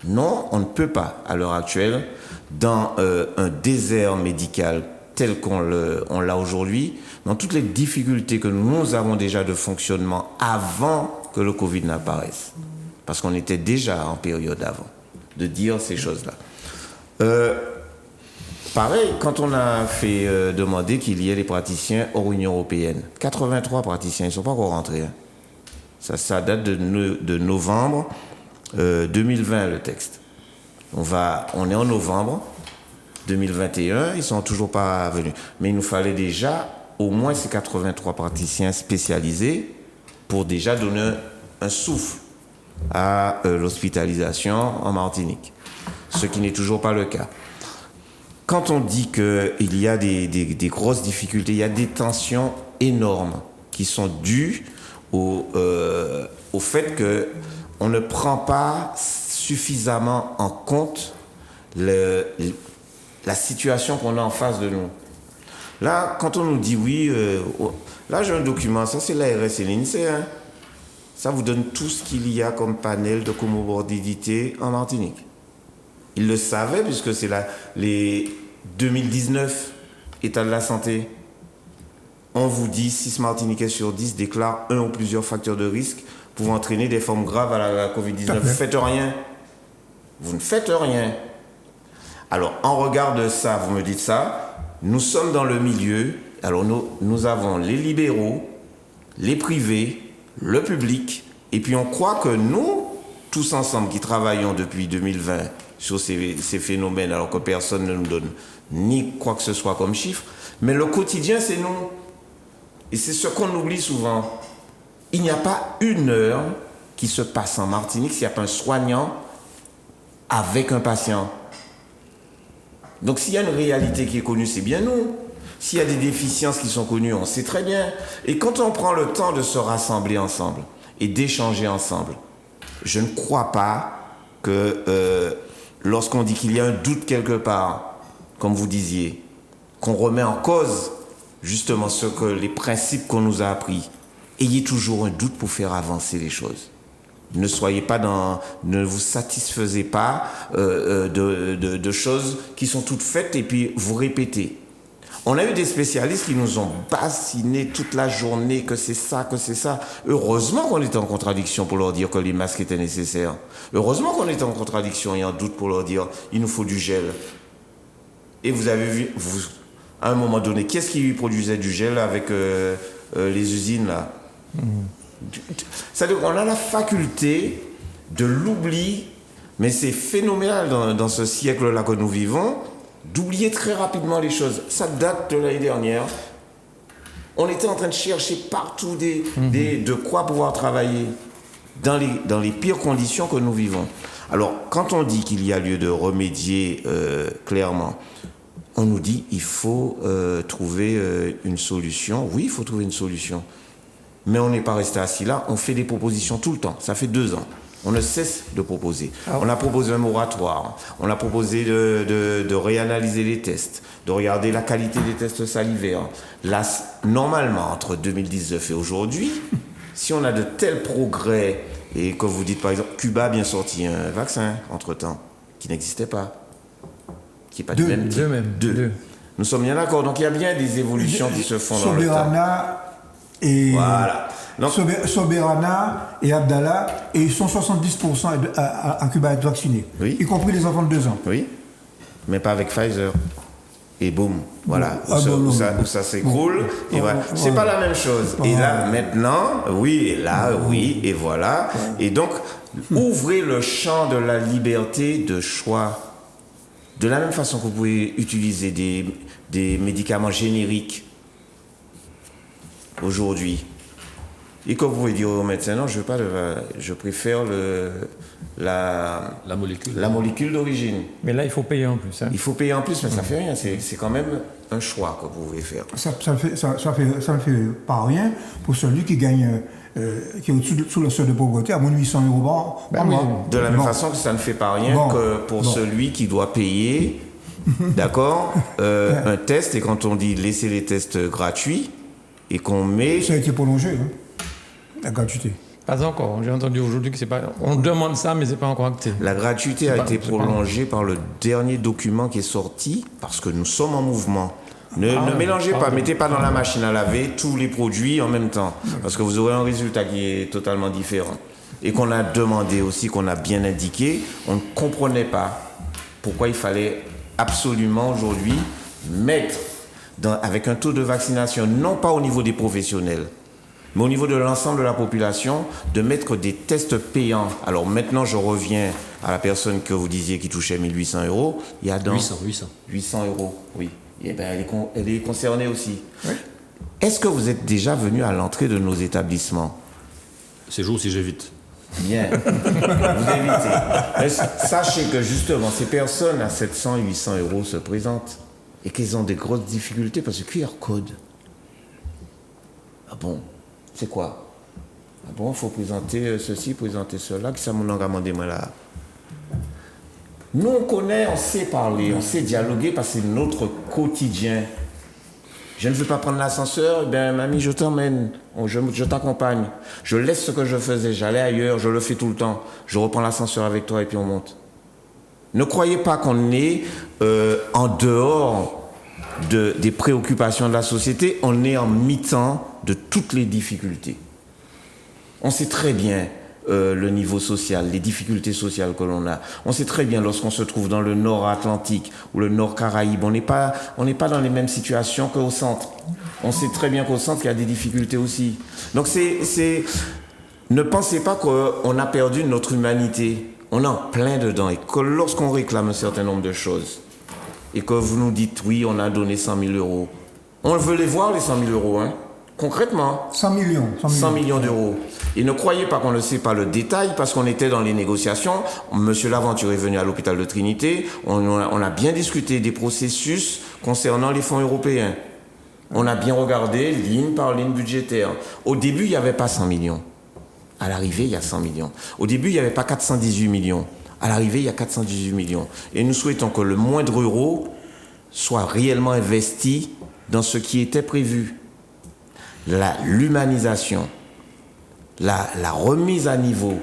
[SPEAKER 5] Non, on ne peut pas, à l'heure actuelle, dans un désert médical tel qu'on l'a aujourd'hui, dans toutes les difficultés que nous avons déjà de fonctionnement avant que le Covid n'apparaisse. Parce qu'on était déjà en période avant de dire ces choses-là. Pareil, quand on a fait demander qu'il y ait des praticiens hors Union européenne, 83 praticiens, ils ne sont pas encore rentrés. Hein. Ça date de novembre 2020, le texte. On est en novembre 2021, ils ne sont toujours pas venus. Mais il nous fallait déjà au moins ces 83 praticiens spécialisés pour déjà donner un souffle à l'hospitalisation en Martinique, ce qui n'est toujours pas le cas. Quand on dit qu'il y a des grosses difficultés, il y a des tensions énormes qui sont dues au fait qu'on ne prend pas suffisamment en compte la situation qu'on a en face de nous. Là, quand on nous dit oui, là j'ai un document, ça c'est l'ARS et l'INSEE, hein. Ça vous donne tout ce qu'il y a comme panel de comorbidité en Martinique. Ils le savaient puisque c'est les 2019 état de la santé. On vous dit 6 Martiniquais sur 10 déclarent un ou plusieurs facteurs de risque pouvant entraîner des formes graves à la Covid-19. Vous ne faites rien. Vous ne faites rien. Alors, en regard de ça, vous me dites ça, nous sommes dans le milieu. Alors, nous avons les libéraux, les privés, le public, et puis on croit que nous, tous ensemble qui travaillons depuis 2020 sur ces phénomènes, alors que personne ne nous donne ni quoi que ce soit comme chiffre, mais le quotidien, c'est nous. Et c'est ce qu'on oublie souvent. Il n'y a pas une heure qui se passe en Martinique s'il n'y a pas un soignant avec un patient. Donc s'il y a une réalité qui est connue, c'est bien nous. S'il y a des déficiences qui sont connues, on sait très bien. Et quand on prend le temps de se rassembler ensemble et d'échanger ensemble, je ne crois pas que lorsqu'on dit qu'il y a un doute quelque part, comme vous disiez, qu'on remet en cause justement les principes qu'on nous a appris, ayez toujours un doute pour faire avancer les choses. Ne vous satisfaisez pas de choses qui sont toutes faites et puis vous répétez. On a eu des spécialistes qui nous ont bassiné toute la journée que c'est ça, que c'est ça. Heureusement qu'on était en contradiction pour leur dire que les masques étaient nécessaires. Heureusement qu'on était en contradiction et en doute pour leur dire il nous faut du gel. Et vous avez vu, à un moment donné, qui est-ce qui produisait du gel avec les usines là? C'est-à-dire qu'on a la faculté de l'oubli, mais c'est phénoménal dans ce siècle-là que nous vivons, d'oublier très rapidement les choses. Ça date de l'année dernière. On était en train de chercher partout de quoi pouvoir travailler dans les pires conditions que nous vivons. Alors, quand on dit qu'il y a lieu de remédier clairement, on nous dit il faut trouver une solution. Oui, il faut trouver une solution. Mais on n'est pas resté assis là. On fait des propositions tout le temps. Ça fait 2 ans. On ne cesse de proposer. On a proposé un moratoire. On a proposé de réanalyser les tests, de regarder la qualité des tests salivaires. Là, normalement, entre 2019 et aujourd'hui, si on a de tels progrès, et que vous dites par exemple, Cuba a bien sorti un vaccin entre-temps, qui n'existait pas, qui n'est pas du même type. Deux. Nous sommes bien d'accord. Donc il y a bien des évolutions qui se font dans le temps.
[SPEAKER 2] Et
[SPEAKER 5] voilà. Donc,
[SPEAKER 2] Soberana et Abdallah, et ils sont 70% à Cuba à être vaccinés,
[SPEAKER 5] oui.
[SPEAKER 2] Y compris les enfants de 2 ans.
[SPEAKER 5] Oui, mais pas avec Pfizer. Et boum, voilà, où ça s'écroule. Et voilà. C'est pas la même chose. Et là, maintenant, oui, et là, oui, et voilà. Et donc, ouvrez le champ de la liberté de choix. De la même façon que vous pouvez utiliser des médicaments génériques aujourd'hui. Et que vous pouvez dire au médecin, non, je veux pas je préfère la molécule d'origine.
[SPEAKER 1] Mais là, il faut payer en plus. Hein.
[SPEAKER 5] Il faut payer en plus, mais ça fait rien. C'est quand même un choix que vous pouvez faire.
[SPEAKER 2] Ça ne fait pas rien pour celui qui gagne, qui est au-dessus sous le seuil de pauvreté, à moins de 800 € par mois.
[SPEAKER 5] De la même façon que ça ne fait pas rien que pour celui qui doit payer, d'accord, un test. Et quand on dit laisser les tests gratuits, et qu'on met...
[SPEAKER 2] Ça a été prolongé, hein, la gratuité.
[SPEAKER 1] Pas encore. J'ai entendu aujourd'hui que c'est pas... On demande ça, mais c'est pas encore acté.
[SPEAKER 5] La gratuité a été prolongée par le dernier document qui est sorti, parce que nous sommes en mouvement. Ne mélangez pas, mettez pas dans la machine à laver tous les produits en même temps, parce que vous aurez un résultat qui est totalement différent. Et qu'on a demandé aussi, qu'on a bien indiqué, on ne comprenait pas pourquoi il fallait absolument aujourd'hui mettre avec un taux de vaccination, non pas au niveau des professionnels, mais au niveau de l'ensemble de la population, de mettre des tests payants. Alors maintenant, je reviens à la personne que vous disiez qui touchait 1 800 €. Il y a dans
[SPEAKER 4] 800
[SPEAKER 5] €, oui. Et ben, elle est concernée aussi.
[SPEAKER 2] Oui.
[SPEAKER 5] Est-ce que vous êtes déjà venu à l'entrée de nos établissements?
[SPEAKER 4] Ces jours si j'évite.
[SPEAKER 5] Bien, vous évitez. Mais sachez que justement, ces personnes à 700 et 800 € se présentent. Et qu'ils ont des grosses difficultés parce que QR code. Ah bon? C'est quoi? Ah bon, il faut présenter ceci, présenter cela, que ça mon engagement moi là. Nous, on connaît, on sait parler, on sait dialoguer parce que c'est notre quotidien. Je ne veux pas prendre l'ascenseur, ben mamie, je t'emmène, je t'accompagne. Je laisse ce que je faisais, j'allais ailleurs, je le fais tout le temps. Je reprends l'ascenseur avec toi et puis on monte. Ne croyez pas qu'on est en dehors des préoccupations de la société, on est en mi-temps de toutes les difficultés. On sait très bien le niveau social, les difficultés sociales que l'on a. On sait très bien lorsqu'on se trouve dans le nord Atlantique ou le nord Caraïbe, on n'est pas dans les mêmes situations qu'au centre. On sait très bien qu'au centre, il y a des difficultés aussi. Donc ne pensez pas qu'on a perdu notre humanité. On est en plein dedans. Et que lorsqu'on réclame un certain nombre de choses, et que vous nous dites, oui, on a donné 100 000 €, on veut les voir, les 100 000 €, hein, concrètement.
[SPEAKER 2] 100 millions.
[SPEAKER 5] 100 millions d'euros. Et ne croyez pas qu'on ne sait pas le détail, parce qu'on était dans les négociations. Monsieur Laventure est venu à l'hôpital de Trinité. On a bien discuté des processus concernant les fonds européens. On a bien regardé ligne par ligne budgétaire. Au début, il n'y avait pas 100 millions. À l'arrivée, il y a 100 millions. Au début, il n'y avait pas 418 millions. À l'arrivée, il y a 418 millions. Et nous souhaitons que le moindre euro soit réellement investi dans ce qui était prévu. L'humanisation, la remise à niveau.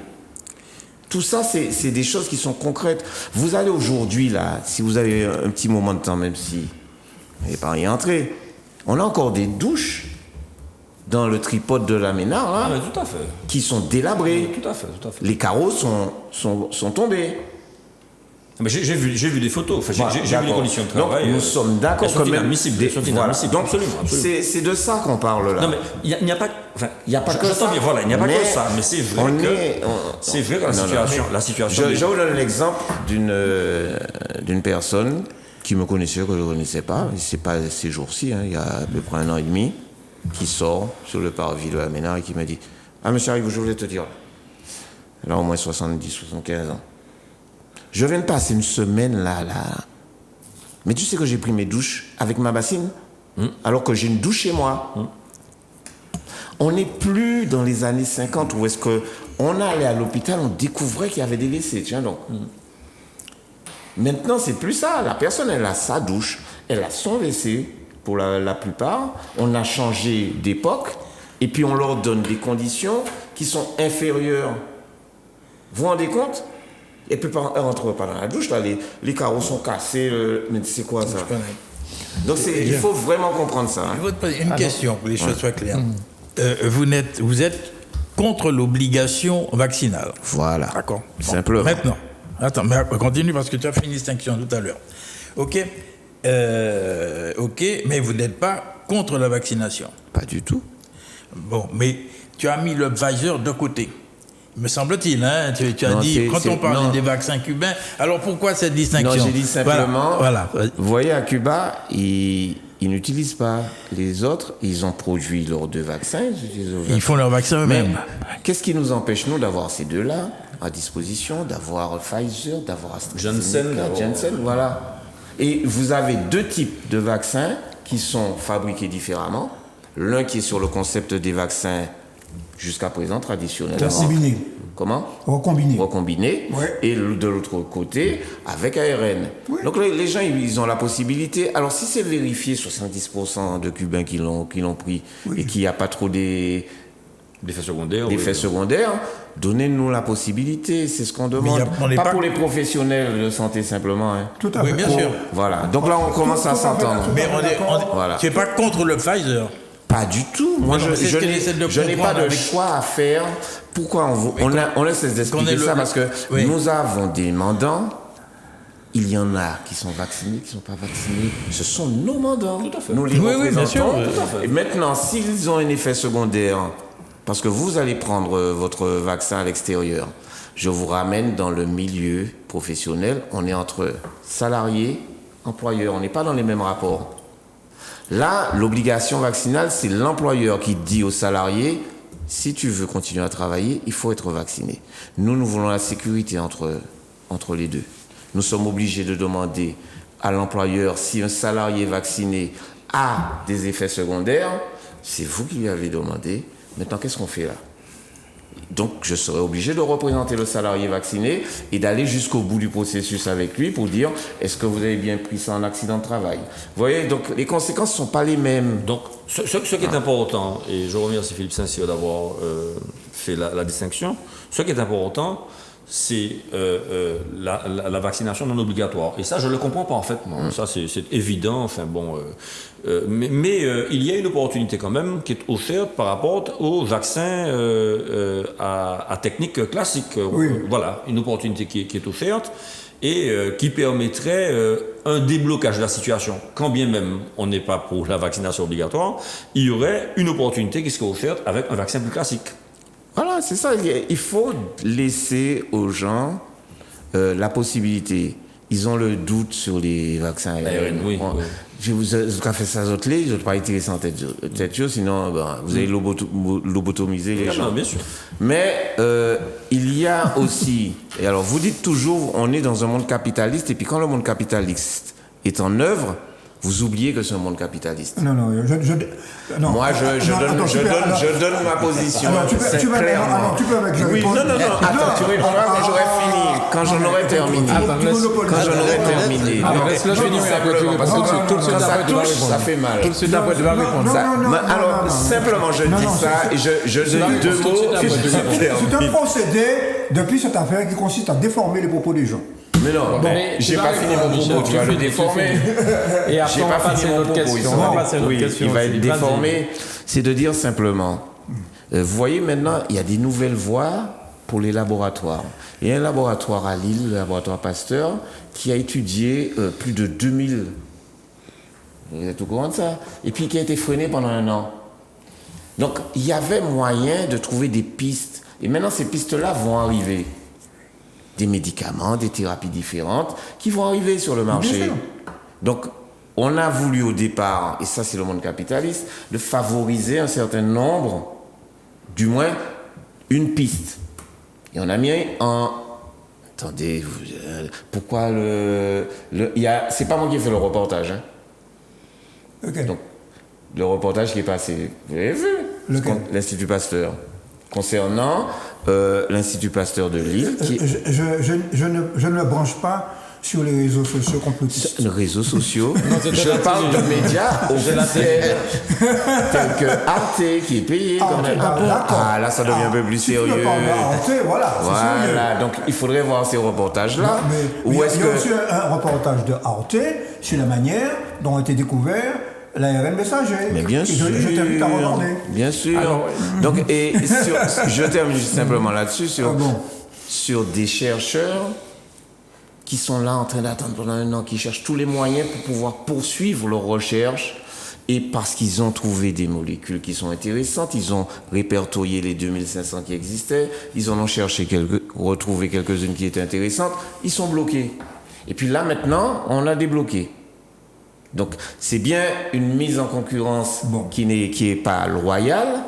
[SPEAKER 5] Tout ça, c'est des choses qui sont concrètes. Vous allez aujourd'hui, là, si vous avez un petit moment de temps, même si, et pas y entrer. On a encore des douches dans le tripode de la Ménard, là,
[SPEAKER 4] Ah, mais tout à fait.
[SPEAKER 5] qui sont délabrées.
[SPEAKER 4] Tout à fait, tout à fait.
[SPEAKER 5] Les carreaux sont tombés.
[SPEAKER 4] Mais j'ai vu des photos, enfin, j'ai vu les
[SPEAKER 5] D'accord.
[SPEAKER 4] conditions de
[SPEAKER 5] Donc,
[SPEAKER 4] travail.
[SPEAKER 5] nous sommes d'accord
[SPEAKER 4] elles sont
[SPEAKER 5] quand même.
[SPEAKER 4] inadmissibles, elles sont
[SPEAKER 5] Voilà.
[SPEAKER 4] inadmissibles,
[SPEAKER 5] Donc,
[SPEAKER 4] absolument, absolument.
[SPEAKER 5] c'est de ça qu'on parle là.
[SPEAKER 4] Non, mais il n'y a pas. Enfin,
[SPEAKER 5] Il n'y a pas que
[SPEAKER 4] j'entends
[SPEAKER 5] ça.
[SPEAKER 4] bien, voilà, il n'y a pas
[SPEAKER 5] Mais
[SPEAKER 4] que ça, mais c'est vrai c'est vrai que la situation.
[SPEAKER 5] Je vous donne l'exemple d'une personne qui me connaissait, que je ne connaissais pas, et c'est pas ces jours-ci, hein, il y a à peu près 1 an et demi, qui sort sur le parvis de la Ménard et qui m'a dit « Ah, monsieur Arrive, je voulais te dire, elle a au moins 70, 75 ans. Je viens de passer une semaine là. Mais tu sais que j'ai pris mes douches avec ma bassine, alors que j'ai une douche chez moi. On n'est plus dans les années 50 où est-ce qu'on allait à l'hôpital, on découvrait qu'il y avait des WC. Tiens donc. Maintenant, c'est plus ça. La personne, elle a sa douche, elle a son WC pour la plupart. On a changé d'époque et puis on leur donne des conditions qui sont inférieures. Vous vous rendez compte? Et puis, elle ne rentre pas dans la douche, là, les carreaux sont cassés, mais c'est quoi ça? Donc, il faut vraiment comprendre ça.
[SPEAKER 3] Je vais te poser une question pour que les choses soient claires. Vous êtes contre l'obligation vaccinale.
[SPEAKER 5] Voilà.
[SPEAKER 3] D'accord. Bon.
[SPEAKER 5] Simplement.
[SPEAKER 3] Maintenant, attends, mais continue parce que tu as fait une distinction tout à l'heure. Ok, mais vous n'êtes pas contre la vaccination.
[SPEAKER 5] Pas du tout.
[SPEAKER 3] Bon, mais tu as mis le Pfizer de côté. Me semble-t-il, hein, tu as
[SPEAKER 5] Non,
[SPEAKER 3] dit, quand on
[SPEAKER 5] non.
[SPEAKER 3] parle des vaccins cubains, alors pourquoi cette distinction?
[SPEAKER 5] Non, j'ai dit simplement,
[SPEAKER 3] Voilà.
[SPEAKER 5] vous voyez, à Cuba, ils n'utilisent pas les autres, ils ont produit leurs 2 vaccins.
[SPEAKER 3] Ils font leur vaccin
[SPEAKER 5] Mais
[SPEAKER 3] eux-mêmes.
[SPEAKER 5] qu'est-ce qui nous empêche, nous, d'avoir ces 2-là à disposition, d'avoir Pfizer, d'avoir AstraZeneca, Janssen, voilà. Et vous avez 2 types de vaccins qui sont fabriqués différemment. L'un qui est sur le concept des vaccins jusqu'à présent traditionnels.
[SPEAKER 2] Classibiné.
[SPEAKER 5] Comment?
[SPEAKER 2] Recombiné.
[SPEAKER 5] Recombiné.
[SPEAKER 2] Ouais.
[SPEAKER 5] Et de l'autre côté, avec ARN.
[SPEAKER 2] Oui.
[SPEAKER 5] Donc les gens, ils ont la possibilité. Alors si c'est vérifié, 70% de Cubains qui l'ont pris et qu'il n'y a pas trop d'effets secondaires, donnez-nous la possibilité. C'est ce qu'on demande.
[SPEAKER 3] on n'est
[SPEAKER 5] Pas
[SPEAKER 3] pas-
[SPEAKER 5] pour les professionnels de santé simplement. Hein.
[SPEAKER 2] Tout à
[SPEAKER 3] Oui,
[SPEAKER 2] fait.
[SPEAKER 3] bien sûr.
[SPEAKER 5] Voilà. Donc là, on commence à s'entendre.
[SPEAKER 3] Mais
[SPEAKER 5] Voilà.
[SPEAKER 3] tu n'es pas contre le Pfizer.
[SPEAKER 5] Pas du tout. Moi,
[SPEAKER 3] Non, mais c'est ce qu'elle essaie de
[SPEAKER 5] je n'ai pas
[SPEAKER 3] comprendre
[SPEAKER 5] de
[SPEAKER 3] avec-
[SPEAKER 5] choix à faire. Pourquoi on laisse
[SPEAKER 3] qu'on
[SPEAKER 5] d'expliquer
[SPEAKER 3] ait
[SPEAKER 5] ça?
[SPEAKER 3] le-
[SPEAKER 5] Parce que
[SPEAKER 3] oui.
[SPEAKER 5] nous avons des mandants. Il y en a qui sont vaccinés, qui ne sont pas vaccinés. Ce sont nos mandants.
[SPEAKER 4] Tout à fait.
[SPEAKER 5] Nous les
[SPEAKER 3] Oui, oui, bien
[SPEAKER 5] représentons.
[SPEAKER 3] sûr.
[SPEAKER 4] Tout à fait.
[SPEAKER 5] Et maintenant, s'ils ont un effet secondaire, parce que vous allez prendre votre vaccin à l'extérieur, je vous ramène dans le milieu professionnel. On est entre salariés, employeurs. On n'est pas dans les mêmes rapports. Là, l'obligation vaccinale, c'est l'employeur qui dit aux salariés, si tu veux continuer à travailler, il faut être vacciné. Nous voulons la sécurité entre les deux. Nous sommes obligés de demander à l'employeur si un salarié vacciné a des effets secondaires. C'est vous qui lui avez demandé. Maintenant, qu'est-ce qu'on fait là? Donc, je serai obligé de représenter le salarié vacciné et d'aller jusqu'au bout du processus avec lui pour dire est-ce que vous avez bien pris ça en accident de travail? Vous voyez, donc les conséquences ne sont pas les mêmes.
[SPEAKER 4] Donc, ce qui est important, et je remercie Philippe Saint-Cyr d'avoir fait la distinction, ce qui est important, c'est la vaccination non obligatoire. Et ça, je le comprends parfaitement. Ça, c'est évident. Enfin, bon, mais il y a une opportunité quand même qui est offerte par rapport aux vaccins à technique classique.
[SPEAKER 2] Oui.
[SPEAKER 4] Voilà, une opportunité qui est offerte et qui permettrait un déblocage de la situation. Quand bien même on n'est pas pour la vaccination obligatoire, il y aurait une opportunité qui serait offerte avec un vaccin plus classique.
[SPEAKER 5] Voilà, c'est ça. Il faut laisser aux gens la possibilité. Ils ont le doute sur les vaccins ARN.
[SPEAKER 4] Oui,
[SPEAKER 5] Bon,
[SPEAKER 4] oui.
[SPEAKER 5] Je vous ai fait ça autres les, je ne pas intéressé en tête, sinon vous allez lobotomiser les gens.
[SPEAKER 4] Non, bien sûr.
[SPEAKER 5] Mais il y a aussi, et alors vous dites toujours, on est dans un monde capitaliste, et puis quand le monde capitaliste est en œuvre, vous oubliez que c'est un monde capitaliste.
[SPEAKER 2] Non, non, non.
[SPEAKER 5] Moi, je donne ma position.
[SPEAKER 2] Alors, tu peux avec je
[SPEAKER 5] Oui,
[SPEAKER 2] réponds.
[SPEAKER 5] non, attends, tu répondras quand j'aurai fini, quand j'en aurai terminé. Quand j'en aurai terminé.
[SPEAKER 1] Laisse-le finir, après tu réponds. Tout de suite
[SPEAKER 5] Quand ça
[SPEAKER 1] après, tu vas
[SPEAKER 5] touche,
[SPEAKER 1] répondre.
[SPEAKER 5] ça fait mal.
[SPEAKER 1] Tout de suite après, tu vas répondre.
[SPEAKER 5] Alors, simplement, je dis ça, et je dis 2 mots, et je
[SPEAKER 2] C'est un
[SPEAKER 5] termine.
[SPEAKER 2] procédé depuis cette affaire qui consiste à déformer les propos des gens.
[SPEAKER 5] Mais non, j'ai pas fini mon propos, tu vas le déformer.
[SPEAKER 1] Et après, on va passer à une autre question.
[SPEAKER 5] Il va être déformé. C'est de dire simplement, vous voyez maintenant, il y a des nouvelles voies pour les laboratoires. Il y a un laboratoire à Lille, le laboratoire Pasteur, qui a étudié plus de 2000. Vous êtes au courant de ça? Et puis qui a été freiné pendant 1 an. Donc, il y avait moyen de trouver des pistes. Et maintenant, ces pistes-là vont arriver. Des médicaments, des thérapies différentes qui vont arriver sur le marché. Donc, on a voulu au départ, et ça c'est le monde capitaliste, de favoriser un certain nombre, du moins une piste. Et on a mis en... Attendez, pourquoi c'est pas moi qui ai fait le reportage. Hein.
[SPEAKER 2] Ok.
[SPEAKER 5] Donc, le reportage qui est passé, vous l'avez vu? L'Institut Pasteur. Concernant l'Institut Pasteur de Lille.
[SPEAKER 2] Je ne me branche pas sur les réseaux sociaux complotistes.
[SPEAKER 5] Les réseaux sociaux. Je parle de médias officiels tels que Arte qui est payé quand même. Ah, là, ça devient un peu plus sérieux. Voilà, donc il faudrait voir ces reportages-là.
[SPEAKER 2] Il y a aussi un reportage de Arte sur la manière dont ont été découverts l'ARN messager.
[SPEAKER 5] Mais bien sûr.
[SPEAKER 2] Je t'invite à regarder.
[SPEAKER 5] Bien sûr. Alors, donc, je termine juste simplement là-dessus sur des chercheurs qui sont là en train d'attendre pendant 1 an, qui cherchent tous les moyens pour pouvoir poursuivre leurs recherches. Et parce qu'ils ont trouvé des molécules qui sont intéressantes, ils ont répertorié les 2500 qui existaient, ils en ont cherché retrouvé quelques-unes qui étaient intéressantes, ils sont bloqués. Et puis là, maintenant, on a débloqué. Donc, c'est bien une mise en concurrence qui est pas loyale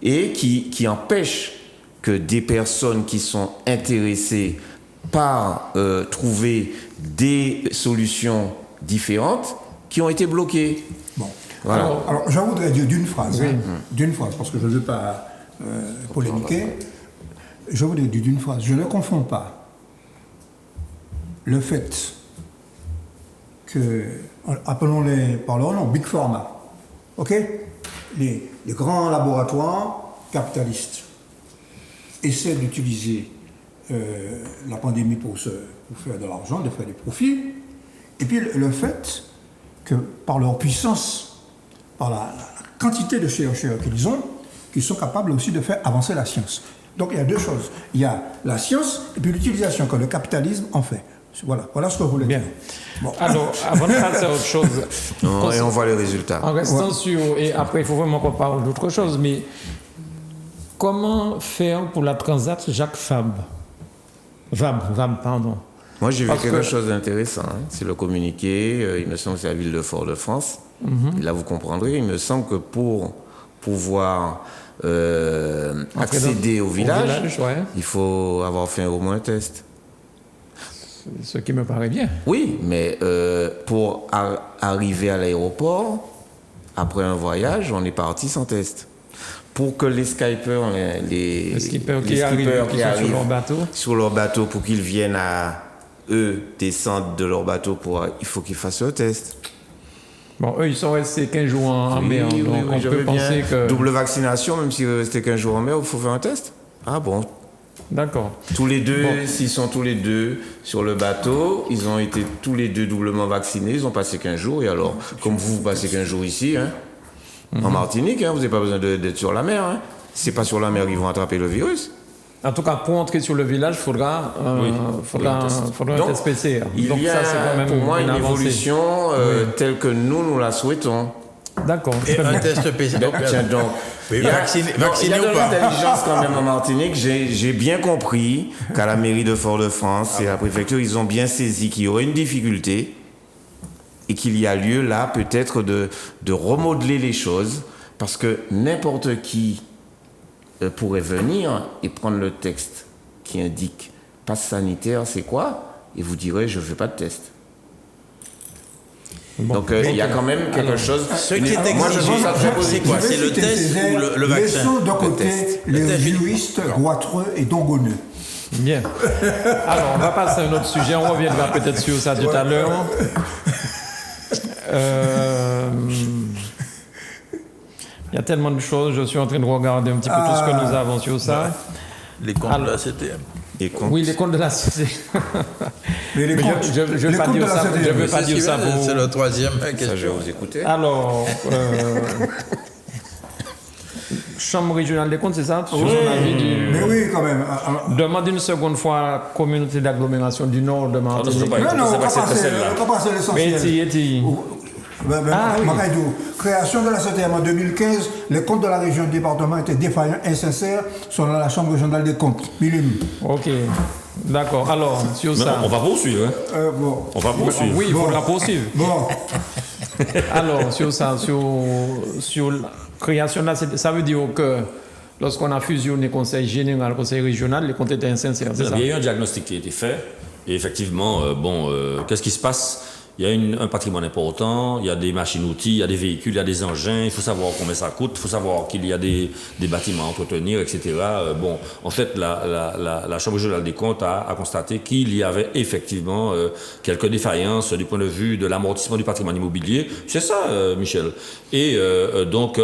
[SPEAKER 5] et qui empêche que des personnes qui sont intéressées par trouver des solutions différentes qui ont été bloquées.
[SPEAKER 2] Bon.
[SPEAKER 5] Voilà.
[SPEAKER 2] Alors je voudrais dire d'une phrase, parce que je ne veux pas polémiquer. Je voudrais dire d'une phrase. Je ne confonds pas le fait que, appelons-les par leur nom, Big Pharma, ok, les grands laboratoires capitalistes essaient d'utiliser la pandémie pour faire de l'argent, de faire des profits, et puis le fait que par leur puissance, par la quantité de chercheurs qu'ils sont capables aussi de faire avancer la science. Donc il y a 2 choses. Il y a la science et puis l'utilisation que le capitalisme en fait. Voilà ce que je voulais dire.
[SPEAKER 1] Bon. Alors, avant de passer à autre chose...
[SPEAKER 5] et on voit les résultats.
[SPEAKER 1] En restant sur... Et après, il faut vraiment qu'on parle d'autre chose, mais comment faire pour la transat Jacques Vabre, pardon.
[SPEAKER 5] Moi, j'ai vu quelque chose d'intéressant. Hein. C'est le communiqué, il me semble que c'est la ville de Fort-de-France. Là, vous comprendrez, il me semble que pour pouvoir accéder au village, il faut avoir fait au moins un test.
[SPEAKER 1] Ce qui me paraît bien.
[SPEAKER 5] Oui, mais pour arriver à l'aéroport, après un voyage, on est parti sans test. Pour que les skippers, les skippers qui arrivent sur leur bateau, pour qu'ils viennent à eux descendre de leur bateau, il faut qu'ils fassent le test.
[SPEAKER 1] Bon, eux, ils sont restés 15 jours en mer, donc on peut penser que...
[SPEAKER 5] Double vaccination, même s'ils restent 15 jours en mer, il faut faire un test. Ah bon.
[SPEAKER 1] D'accord.
[SPEAKER 5] Tous les deux, s'ils sont tous les deux sur le bateau, ils ont été tous les deux doublement vaccinés, ils ont passé 15 jours, et alors, comme vous passez 15 jours ici, hein, en Martinique, hein, vous n'avez pas besoin d'être sur la mer. Hein. Si ce n'est pas sur la mer qu'ils vont attraper le virus.
[SPEAKER 1] En tout cas, pour entrer sur le village, il faudra un test PCR.
[SPEAKER 5] Donc ça, c'est quand même pour moi une évolution telle que nous la souhaitons.
[SPEAKER 1] D'accord.
[SPEAKER 3] Et un test PCR.
[SPEAKER 5] Donc, il y a de l'intelligence quand même en Martinique. J'ai bien compris qu'à la mairie de Fort-de-France et à la préfecture, ils ont bien saisi qu'il y aurait une difficulté et qu'il y a lieu là peut-être de remodeler les choses parce que n'importe qui pourrait venir et prendre le texte qui indique passe sanitaire, c'est quoi? Et vous direz, je ne fais pas de test. Bon. Donc il y a quand même quelque chose.
[SPEAKER 3] Ce qui est moi je trouve ça très positif. C'est quoi? C'est le test ou le vaccin?
[SPEAKER 2] Laissons d'un côté les juristes goitreux et dongonneux.
[SPEAKER 1] Bien. Alors on va passer à un autre sujet. On reviendra peut-être sur ça tout à l'heure. Il y a tellement de choses. Je suis en train de regarder un petit peu tout ce que nous avons sur ça.
[SPEAKER 3] Les comptes de la CTM.
[SPEAKER 5] Et compte.
[SPEAKER 1] Oui, les comptes de la société.
[SPEAKER 2] Mais les
[SPEAKER 1] Mais
[SPEAKER 2] comptes,
[SPEAKER 1] je
[SPEAKER 2] les
[SPEAKER 1] veux pas
[SPEAKER 2] comptes de
[SPEAKER 1] dire
[SPEAKER 2] la
[SPEAKER 1] ça.
[SPEAKER 2] CTM.
[SPEAKER 1] Je veux pas dire ça
[SPEAKER 3] C'est
[SPEAKER 1] pour.
[SPEAKER 3] la troisième
[SPEAKER 5] Ça, je vais
[SPEAKER 3] question.
[SPEAKER 5] vous écouter.
[SPEAKER 1] Alors, Chambre régionale des comptes, c'est ça? Sur son avis du-
[SPEAKER 2] Mais oui, quand même. Alors,
[SPEAKER 1] Demande une seconde fois communauté d'agglomération du Nord de
[SPEAKER 4] Ah non,
[SPEAKER 1] Martinique.
[SPEAKER 4] je sais pas.
[SPEAKER 2] non, on
[SPEAKER 4] c'est
[SPEAKER 2] va
[SPEAKER 4] pas cette celle-là.
[SPEAKER 2] passer
[SPEAKER 1] Mais
[SPEAKER 2] l'essentiel.
[SPEAKER 1] Eti. Ah, oui.
[SPEAKER 2] Makaïdou, création de la CTM en 2015, les comptes de la région et département étaient défaillants, insincères, selon la Chambre régionale des comptes. Milim.
[SPEAKER 1] Ok, d'accord. Alors, sur
[SPEAKER 4] Mais
[SPEAKER 1] ça.
[SPEAKER 4] on va poursuivre. Hein.
[SPEAKER 2] Bon.
[SPEAKER 4] On va poursuivre.
[SPEAKER 1] Oui, il
[SPEAKER 2] Bon.
[SPEAKER 1] faudra poursuivre.
[SPEAKER 2] Bon.
[SPEAKER 1] Alors, sur ça, sur la création de la CTM, ça veut dire que lorsqu'on a fusionné conseil général, conseil régional, les comptes étaient insincères, c'est ça?
[SPEAKER 4] Il y a eu un diagnostic qui a été fait. Et effectivement, qu'est-ce qui se passe? Il y a un patrimoine important, il y a des machines-outils, il y a des véhicules, il y a des engins, il faut savoir combien ça coûte, il faut savoir qu'il y a des bâtiments à entretenir, etc. En fait, la Chambre régionale des comptes a constaté qu'il y avait effectivement quelques défaillances du point de vue de l'amortissement du patrimoine immobilier. C'est ça, Michel. Et donc,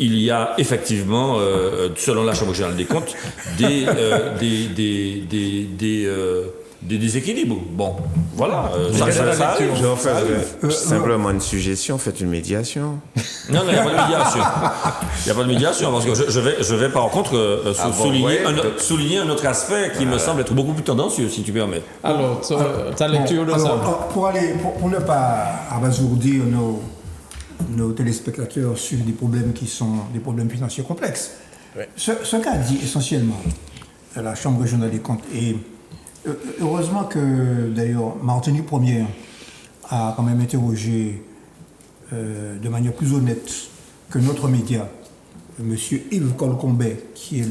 [SPEAKER 4] il y a effectivement, selon la Chambre régionale des comptes, des déséquilibres. Bon, voilà. Ça arrive.
[SPEAKER 5] Je vais en faire simplement une suggestion, faites une médiation.
[SPEAKER 4] Non, il n'y a pas de médiation. Il n'y a pas de médiation, parce que je vais par contre souligner un autre aspect qui me semble être beaucoup plus tendancieux, si tu permets.
[SPEAKER 1] Alors, ta lecture de ça.
[SPEAKER 2] Pour ne pas abasourdir nos téléspectateurs sur des problèmes qui sont des problèmes financiers complexes, ce qu'a dit essentiellement la Chambre régionale des comptes, et heureusement que d'ailleurs Martinique Première a quand même interrogé de manière plus honnête que notre média, M. Yves Colcombet, qui est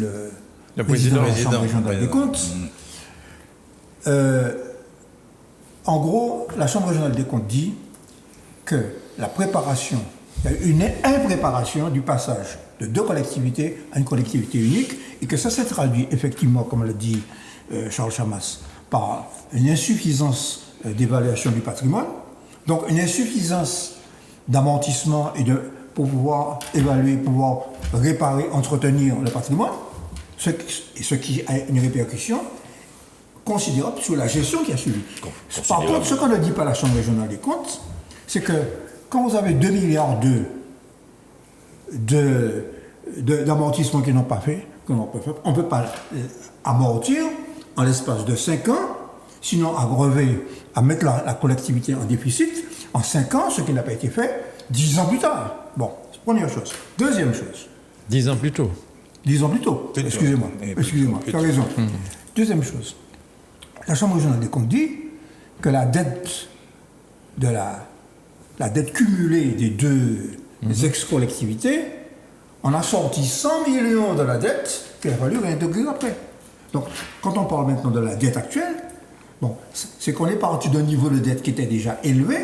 [SPEAKER 2] le président de la Chambre régionale des comptes. En gros, la Chambre régionale des comptes dit que la préparation, il y a eu une impréparation du passage de deux collectivités à une collectivité unique, et que ça s'est traduit effectivement, comme l'a dit Charles Chamas, par une insuffisance d'évaluation du patrimoine, donc une insuffisance d'amortissement pour pouvoir évaluer, pouvoir réparer, entretenir le patrimoine, ce qui a une répercussion considérable sur la gestion qui a suivi. Par contre, ce qu'on ne dit pas à la Chambre régionale des comptes, c'est que quand vous avez 2 milliards d'amortissements qui n'ont pas fait, on ne peut pas amortir en l'espace de 5 ans, sinon à mettre la collectivité en déficit en 5 ans, ce qui n'a pas été fait 10 ans plus tard. Bon, première chose. Deuxième chose.
[SPEAKER 1] 10 ans plus tôt.
[SPEAKER 2] 10 ans plus tôt. Excusez-moi, tu as raison. Deuxième chose. La Chambre régionale des comptes dit que la dette cumulée des deux ex-collectivités, on a sorti 100 millions de la dette qu'il a fallu réintégrer après. Donc, quand on parle maintenant de la dette actuelle, bon, c'est qu'on est parti d'un niveau de dette qui était déjà élevé.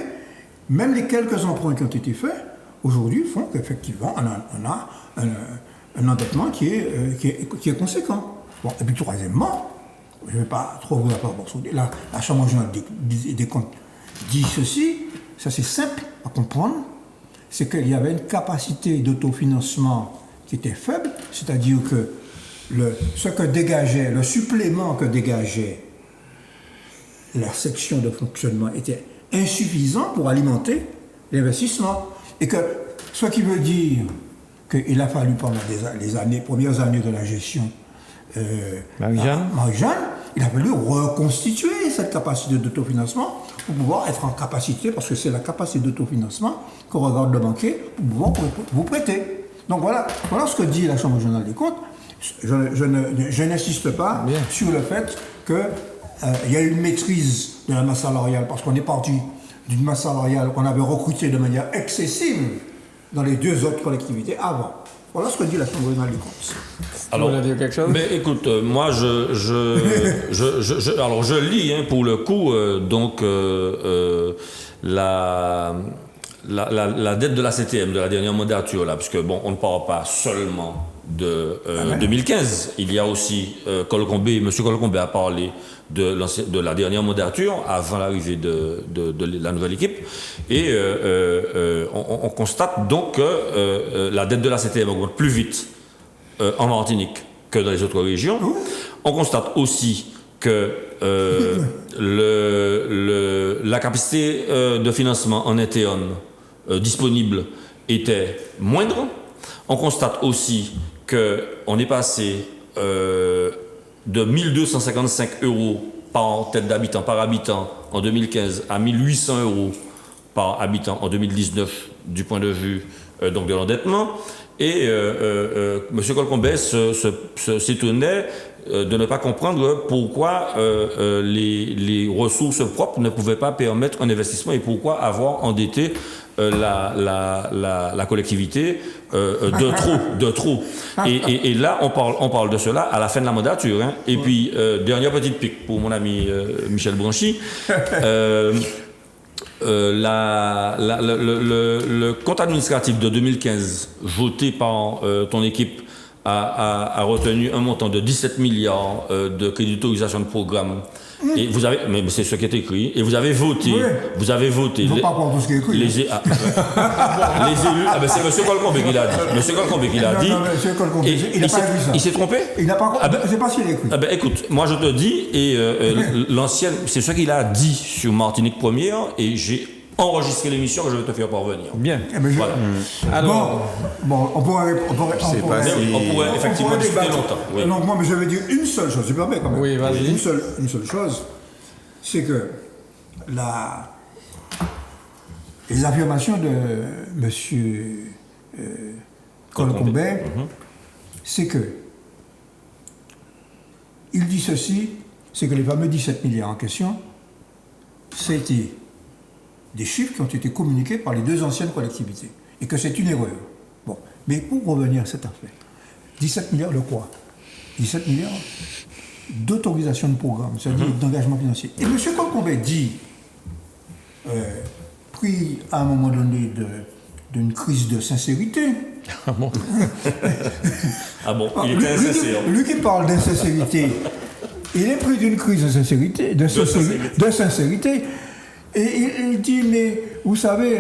[SPEAKER 2] Même les quelques emprunts qui ont été faits, aujourd'hui, font qu'effectivement, on a un endettement qui est conséquent. Bon, et puis, troisièmement, je ne vais pas trop vous apporter. La Chambre régionale des comptes dit ceci, ça c'est simple à comprendre, c'est qu'il y avait une capacité d'autofinancement qui était faible, c'est-à-dire que le supplément que dégageait la section de fonctionnement était insuffisant pour alimenter l'investissement. Et que ce qui veut dire qu'il a fallu pendant les premières années de la gestion Marie-Jeanne, il a fallu reconstituer cette capacité d'autofinancement pour pouvoir être en capacité, parce que c'est la capacité d'autofinancement qu'on regarde le banquier pour pouvoir vous prêter. Donc voilà ce que dit la Chambre régionale des comptes. Je n'insiste pas sur le fait qu'il y a eu une maîtrise de la masse salariale, parce qu'on est parti d'une masse salariale qu'on avait recrutée de manière excessive dans les deux autres collectivités avant. Voilà ce que dit la Chambre régionale des comptes.
[SPEAKER 1] Alors, vous voulez dire quelque chose?
[SPEAKER 4] Mais écoute, moi alors je lis pour le coup la dette de la CTM de la dernière mandature là, puisque bon, on ne parle pas seulement de 2015. Il y a aussi M. Colcombet a parlé de la dernière mandature avant l'arrivée de la nouvelle équipe, et on constate donc que la dette de la CTM augmente plus vite en Martinique que dans les autres régions. On constate aussi que la capacité de financement en interne disponible était moindre. On constate aussi qu'on est passé de 1255 € par tête d'habitant, par habitant en 2015 à 1800 € par habitant en 2019 du point de vue donc de l'endettement. Et M. Colcombet s'étonnait de ne pas comprendre pourquoi les ressources propres ne pouvaient pas permettre un investissement et pourquoi avoir endetté la collectivité de trop. Et là, on parle de cela à la fin de la mandature. Hein. Et puis, dernière petite pique pour mon ami Michel Branchi. Le compte administratif de 2015 voté par ton équipe a retenu un montant de 17 milliards de crédits d'autorisation de programme. Et vous avez, mais c'est ce qui est écrit. Et vous avez voté.
[SPEAKER 2] Oui.
[SPEAKER 4] Vous avez voté.
[SPEAKER 2] Il ne faut pas croire tout ce qui est écrit.
[SPEAKER 4] Les élus. C'est M. Colcombet qui l'a dit. M. Colcombet qui l'a dit.
[SPEAKER 2] Non, M. Colcombet, il n'a pas écrit ça.
[SPEAKER 4] Il s'est trompé.
[SPEAKER 2] Il n'a pas. Je ne sais pas s'il a écrit.
[SPEAKER 4] Écoute, moi je te dis, et l'ancienne, c'est ce qu'il a dit sur Martinique Première, et j'ai enregistré l'émission que je vais te faire parvenir.
[SPEAKER 1] Bien.
[SPEAKER 4] Voilà.
[SPEAKER 1] Alors,
[SPEAKER 2] on pourrait
[SPEAKER 4] effectivement discuter longtemps. Oui.
[SPEAKER 2] Donc moi, mais je vais dire une seule chose, je permets quand même.
[SPEAKER 1] Oui, vas-y.
[SPEAKER 2] Une seule chose, c'est que les affirmations de M. Colcombet, c'est que il dit ceci, c'est que les fameux 17 milliards en question, c'était des chiffres qui ont été communiqués par les deux anciennes collectivités et que c'est une erreur. Bon, mais pour revenir à cette affaire, 17 milliards de quoi? 17 milliards d'autorisation de programme, c'est-à-dire d'engagement financier. Et M. Colcombet dit, pris à un moment donné d'une crise de sincérité.
[SPEAKER 1] ah bon.
[SPEAKER 4] Ah bon, il était insincère.
[SPEAKER 2] Lui qui parle d'insincérité, il est pris d'une crise de sincérité, de sincérité. Et il dit, mais vous savez,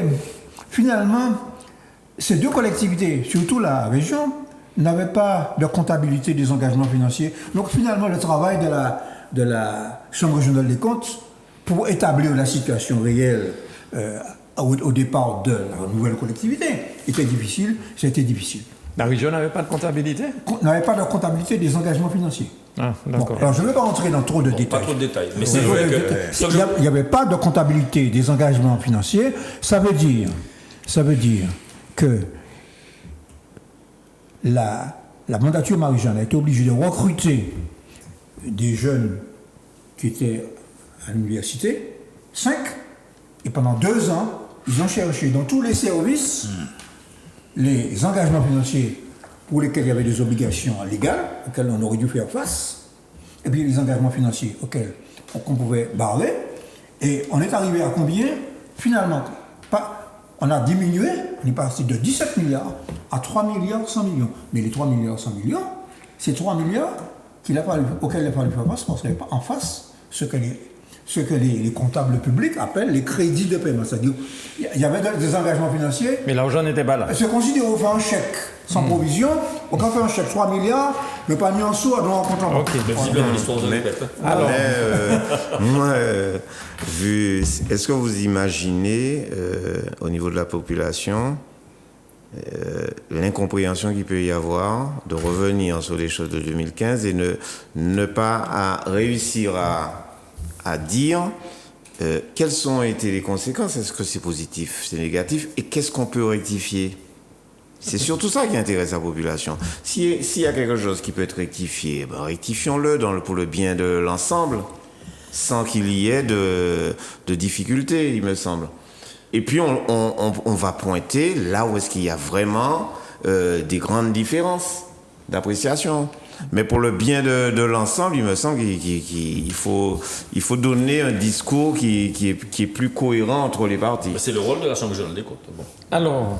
[SPEAKER 2] finalement, ces deux collectivités, surtout la région, n'avaient pas de comptabilité des engagements financiers. Donc finalement, le travail de la Chambre régionale des comptes pour établir la situation réelle au départ de la nouvelle collectivité était difficile, c'était difficile.
[SPEAKER 1] La région n'avait pas de comptabilité?
[SPEAKER 2] N'avait pas de comptabilité des engagements financiers.
[SPEAKER 1] Ah, d'accord.
[SPEAKER 2] Bon, alors je ne vais pas rentrer dans trop de détails.
[SPEAKER 4] Pas trop de détails, mais c'est vrai que...
[SPEAKER 2] Il n'y avait pas de comptabilité des engagements financiers. Ça veut dire que la mandature Marie-Jeanne a été obligée de recruter des jeunes qui étaient à l'université, 5, et pendant 2 ans, ils ont cherché dans tous les services les engagements financiers pour lesquels il y avait des obligations légales, auxquelles on aurait dû faire face, et puis les engagements financiers auxquels on pouvait barrer. Et on est arrivé à combien? Finalement, on a diminué, on est passé de 17 milliards à 3 milliards 100 millions. Mais les 3 milliards 100 millions, c'est 3 milliards auxquels il a fallu faire face parce qu'il n'y avait pas en face ce que les comptables publics appellent les crédits de paiement. C'est-à-dire, il y avait des engagements financiers.
[SPEAKER 1] Mais l'argent n'était pas là.
[SPEAKER 2] C'est considéré qu'on fait un chèque sans provision. On fait un chèque 3 milliards, mais pas mis en sous, donc on compte en
[SPEAKER 1] Ok,
[SPEAKER 4] Visiblement, l'histoire se répète.
[SPEAKER 1] alors,
[SPEAKER 5] Moi, est-ce que vous imaginez, au niveau de la population, l'incompréhension qu'il peut y avoir de revenir sur les choses de 2015 et ne pas réussir à dire quelles ont été les conséquences? Est-ce que c'est positif, c'est négatif? Et qu'est-ce qu'on peut rectifier? C'est surtout ça qui intéresse la population. S'il y a quelque chose qui peut être rectifié, ben rectifions-le pour le bien de l'ensemble, sans qu'il y ait de difficultés, il me semble. Et puis on va pointer là où est-ce qu'il y a vraiment des grandes différences d'appréciation. Mais pour le bien de l'ensemble, il me semble qu'il faut donner un discours qui est plus cohérent entre les parties.
[SPEAKER 4] C'est le rôle de la Chambre régionale des comptes. Bon.
[SPEAKER 1] alors,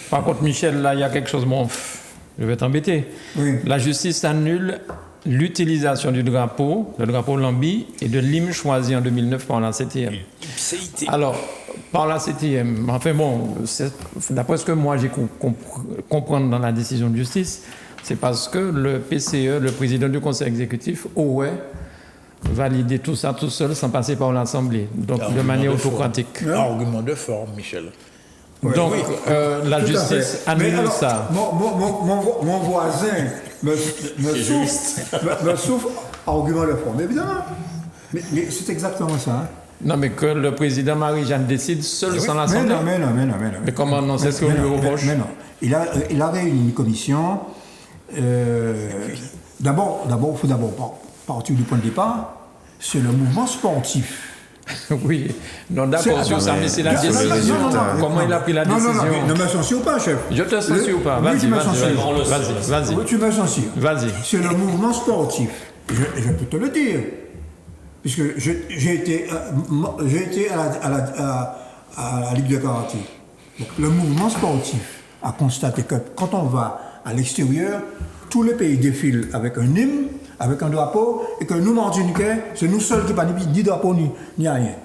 [SPEAKER 1] par contre, Michel, là, il y a quelque chose, je vais t'embêter.
[SPEAKER 2] Oui.
[SPEAKER 1] La justice annule l'utilisation du drapeau, le drapeau Lambi, et de l'hymne choisi en 2009 par la CTM. Alors, par la CTM, enfin bon, d'après ce que moi j'ai compris dans la décision de justice, c'est parce que le PCE, le président du conseil exécutif, aurait validé tout ça tout seul sans passer par l'Assemblée, donc de manière autocratique.
[SPEAKER 3] Argument de forme, Michel.
[SPEAKER 1] Donc la
[SPEAKER 2] Tout à
[SPEAKER 1] justice
[SPEAKER 2] fait. Mais
[SPEAKER 1] annule
[SPEAKER 2] alors,
[SPEAKER 1] ça.
[SPEAKER 2] Mon voisin me souffre argument de forme, évidemment. Mais c'est exactement ça. Hein.
[SPEAKER 1] Non, mais que le président Marie-Jeanne décide seul sans l'Assemblée.
[SPEAKER 2] Mais non.
[SPEAKER 1] Mais comment non, c'est ce qu'on lui reproche.
[SPEAKER 2] Mais non. Il a réuni une commission. D'abord, il faut partir du point de départ. C'est le mouvement sportif.
[SPEAKER 1] Oui, non, d'accord, sur ça, mais c'est la décision. Comment il a pris la décision?
[SPEAKER 2] Non, ne me censure pas, chef.
[SPEAKER 1] Je te censure pas.
[SPEAKER 2] Oui, tu me censures.
[SPEAKER 1] Vas-y.
[SPEAKER 2] Oui, tu me censures.
[SPEAKER 1] Vas-y.
[SPEAKER 2] C'est le mouvement sportif. Je peux te le dire. Puisque j'ai été à la Ligue de karaté. Donc, le mouvement sportif a constaté que quand on va à l'extérieur, tous les pays défilent avec un hymne, avec un drapeau, et que nous, Martiniquais, c'est nous seuls qui n'avons ni drapeau ni rien.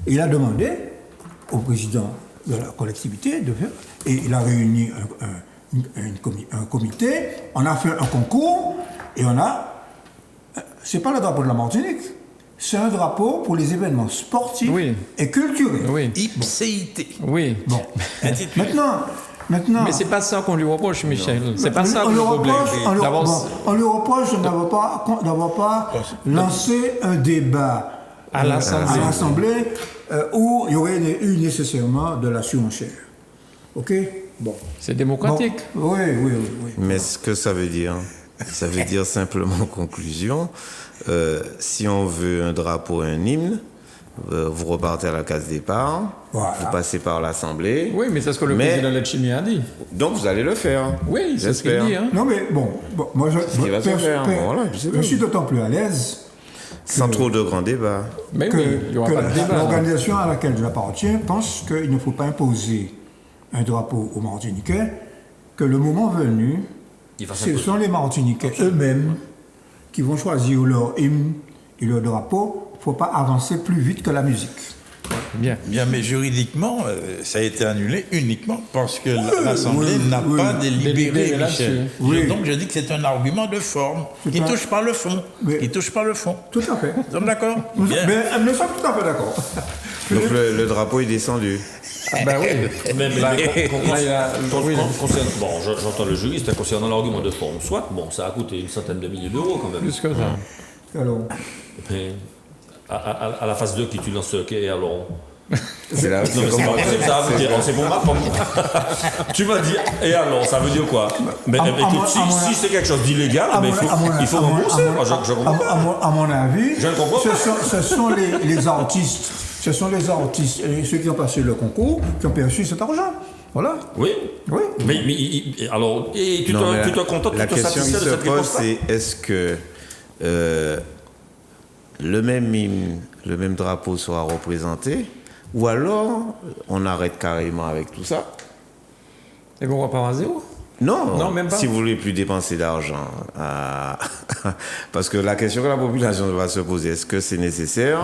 [SPEAKER 2] Et il a demandé au président de la collectivité de faire, et il a réuni un comité, on a fait un concours, et c'est pas le drapeau de la Martinique, c'est un drapeau pour les événements sportifs et culturels.
[SPEAKER 1] Oui.
[SPEAKER 3] Ipséité.
[SPEAKER 1] Oui.
[SPEAKER 2] Bon. Maintenant.
[SPEAKER 1] Mais c'est pas ça qu'on lui reproche, Michel. C'est pas ça
[SPEAKER 2] on
[SPEAKER 1] le problème.
[SPEAKER 2] On lui reproche d'avoir pas lancé un débat
[SPEAKER 1] à l'Assemblée
[SPEAKER 2] où il y aurait eu nécessairement de la surenchère. OK? Bon.
[SPEAKER 1] C'est démocratique.
[SPEAKER 2] Bon. Oui.
[SPEAKER 5] Mais ce que ça veut dire, ça veut dire simplement en conclusion, si on veut un drapeau et un hymne, vous repartez à la case départ,
[SPEAKER 2] voilà.
[SPEAKER 5] Vous passez par l'Assemblée.
[SPEAKER 1] Oui, mais c'est ce que le président Letchimy a dit.
[SPEAKER 5] Donc vous allez le faire.
[SPEAKER 1] Oui, c'est ce qu'il dit. Hein.
[SPEAKER 2] Non, mais bon moi je suis d'autant plus à l'aise.
[SPEAKER 5] Sans trop de grands débats.
[SPEAKER 1] Mais oui, il n'y aura pas de débat.
[SPEAKER 2] L'organisation à laquelle j'appartiens pense qu'il ne faut pas imposer un drapeau aux Martiniquais, que le moment venu, ce sont les Martiniquais eux-mêmes qui vont choisir leur hymne et leur drapeau. Il ne faut pas avancer plus vite que la musique.
[SPEAKER 3] Bien, mais juridiquement, ça a été annulé uniquement parce que l'Assemblée n'a pas délibéré, Michel. Donc je dis que c'est un argument de forme qui ne touche pas le fond.
[SPEAKER 2] Tout à fait.
[SPEAKER 3] Nous sommes d'accord?
[SPEAKER 2] Nous sommes tout à fait d'accord.
[SPEAKER 5] Donc le drapeau est descendu.
[SPEAKER 1] Ah ben oui.
[SPEAKER 4] Mais j'entends le juriste concernant l'argument de forme. Soit, ça a coûté une centaine de milliers d'euros quand même.
[SPEAKER 1] Plus que ça.
[SPEAKER 2] Alors.
[SPEAKER 4] Mais à la phase 2 qui tu lances et alors.
[SPEAKER 5] C'est là.
[SPEAKER 4] Non, mais c'est pas possible, ça veut dire, c'est pour ma pomme. Tu m'as dit, et alors, ça veut dire quoi? Mais écoute, si c'est quelque chose d'illégal, il faut rembourser.
[SPEAKER 2] À mon avis,
[SPEAKER 4] je ne comprends pas.
[SPEAKER 2] Ce sont les artistes. Ce sont les artistes, ceux qui ont passé le concours, qui ont perçu cet argent. Voilà.
[SPEAKER 4] Oui. Mais alors, et tu te contentes,
[SPEAKER 5] la
[SPEAKER 4] tu te
[SPEAKER 5] question qui
[SPEAKER 4] satisfais de
[SPEAKER 5] se
[SPEAKER 4] cette
[SPEAKER 5] pose,
[SPEAKER 4] réponse-là?
[SPEAKER 5] c'est est-ce que le même hymne, le même drapeau sera représenté, ou alors on arrête carrément avec tout ça?
[SPEAKER 1] Et qu'on repart à zéro?
[SPEAKER 5] Non,
[SPEAKER 1] même pas.
[SPEAKER 5] Si vous voulez plus dépenser d'argent, parce que la question que la population va se poser, est-ce que c'est nécessaire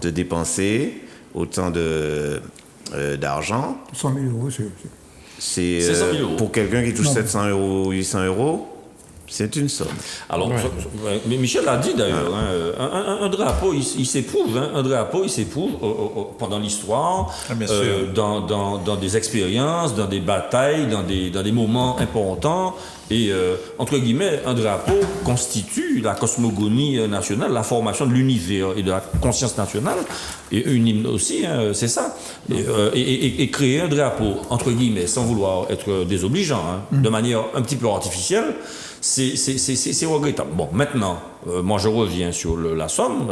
[SPEAKER 5] de dépenser autant d'argent?
[SPEAKER 2] 100 000 euros,
[SPEAKER 5] c'est
[SPEAKER 4] 100 000 euros.
[SPEAKER 5] Pour quelqu'un qui touche 700 euros, 800 euros, c'est une somme.
[SPEAKER 4] Alors, mais Michel a dit d'ailleurs, un drapeau, il s'éprouve. Un drapeau, il s'éprouve pendant l'histoire, dans des expériences, dans des batailles, dans des moments importants. Et, entre guillemets, un drapeau constitue la cosmogonie nationale, la formation de l'univers et de la conscience nationale. Et une hymne aussi, c'est ça. Et créer un drapeau, entre guillemets, sans vouloir être désobligeant, de manière un petit peu artificielle, c'est regrettable. Bon, maintenant, moi je reviens sur la somme.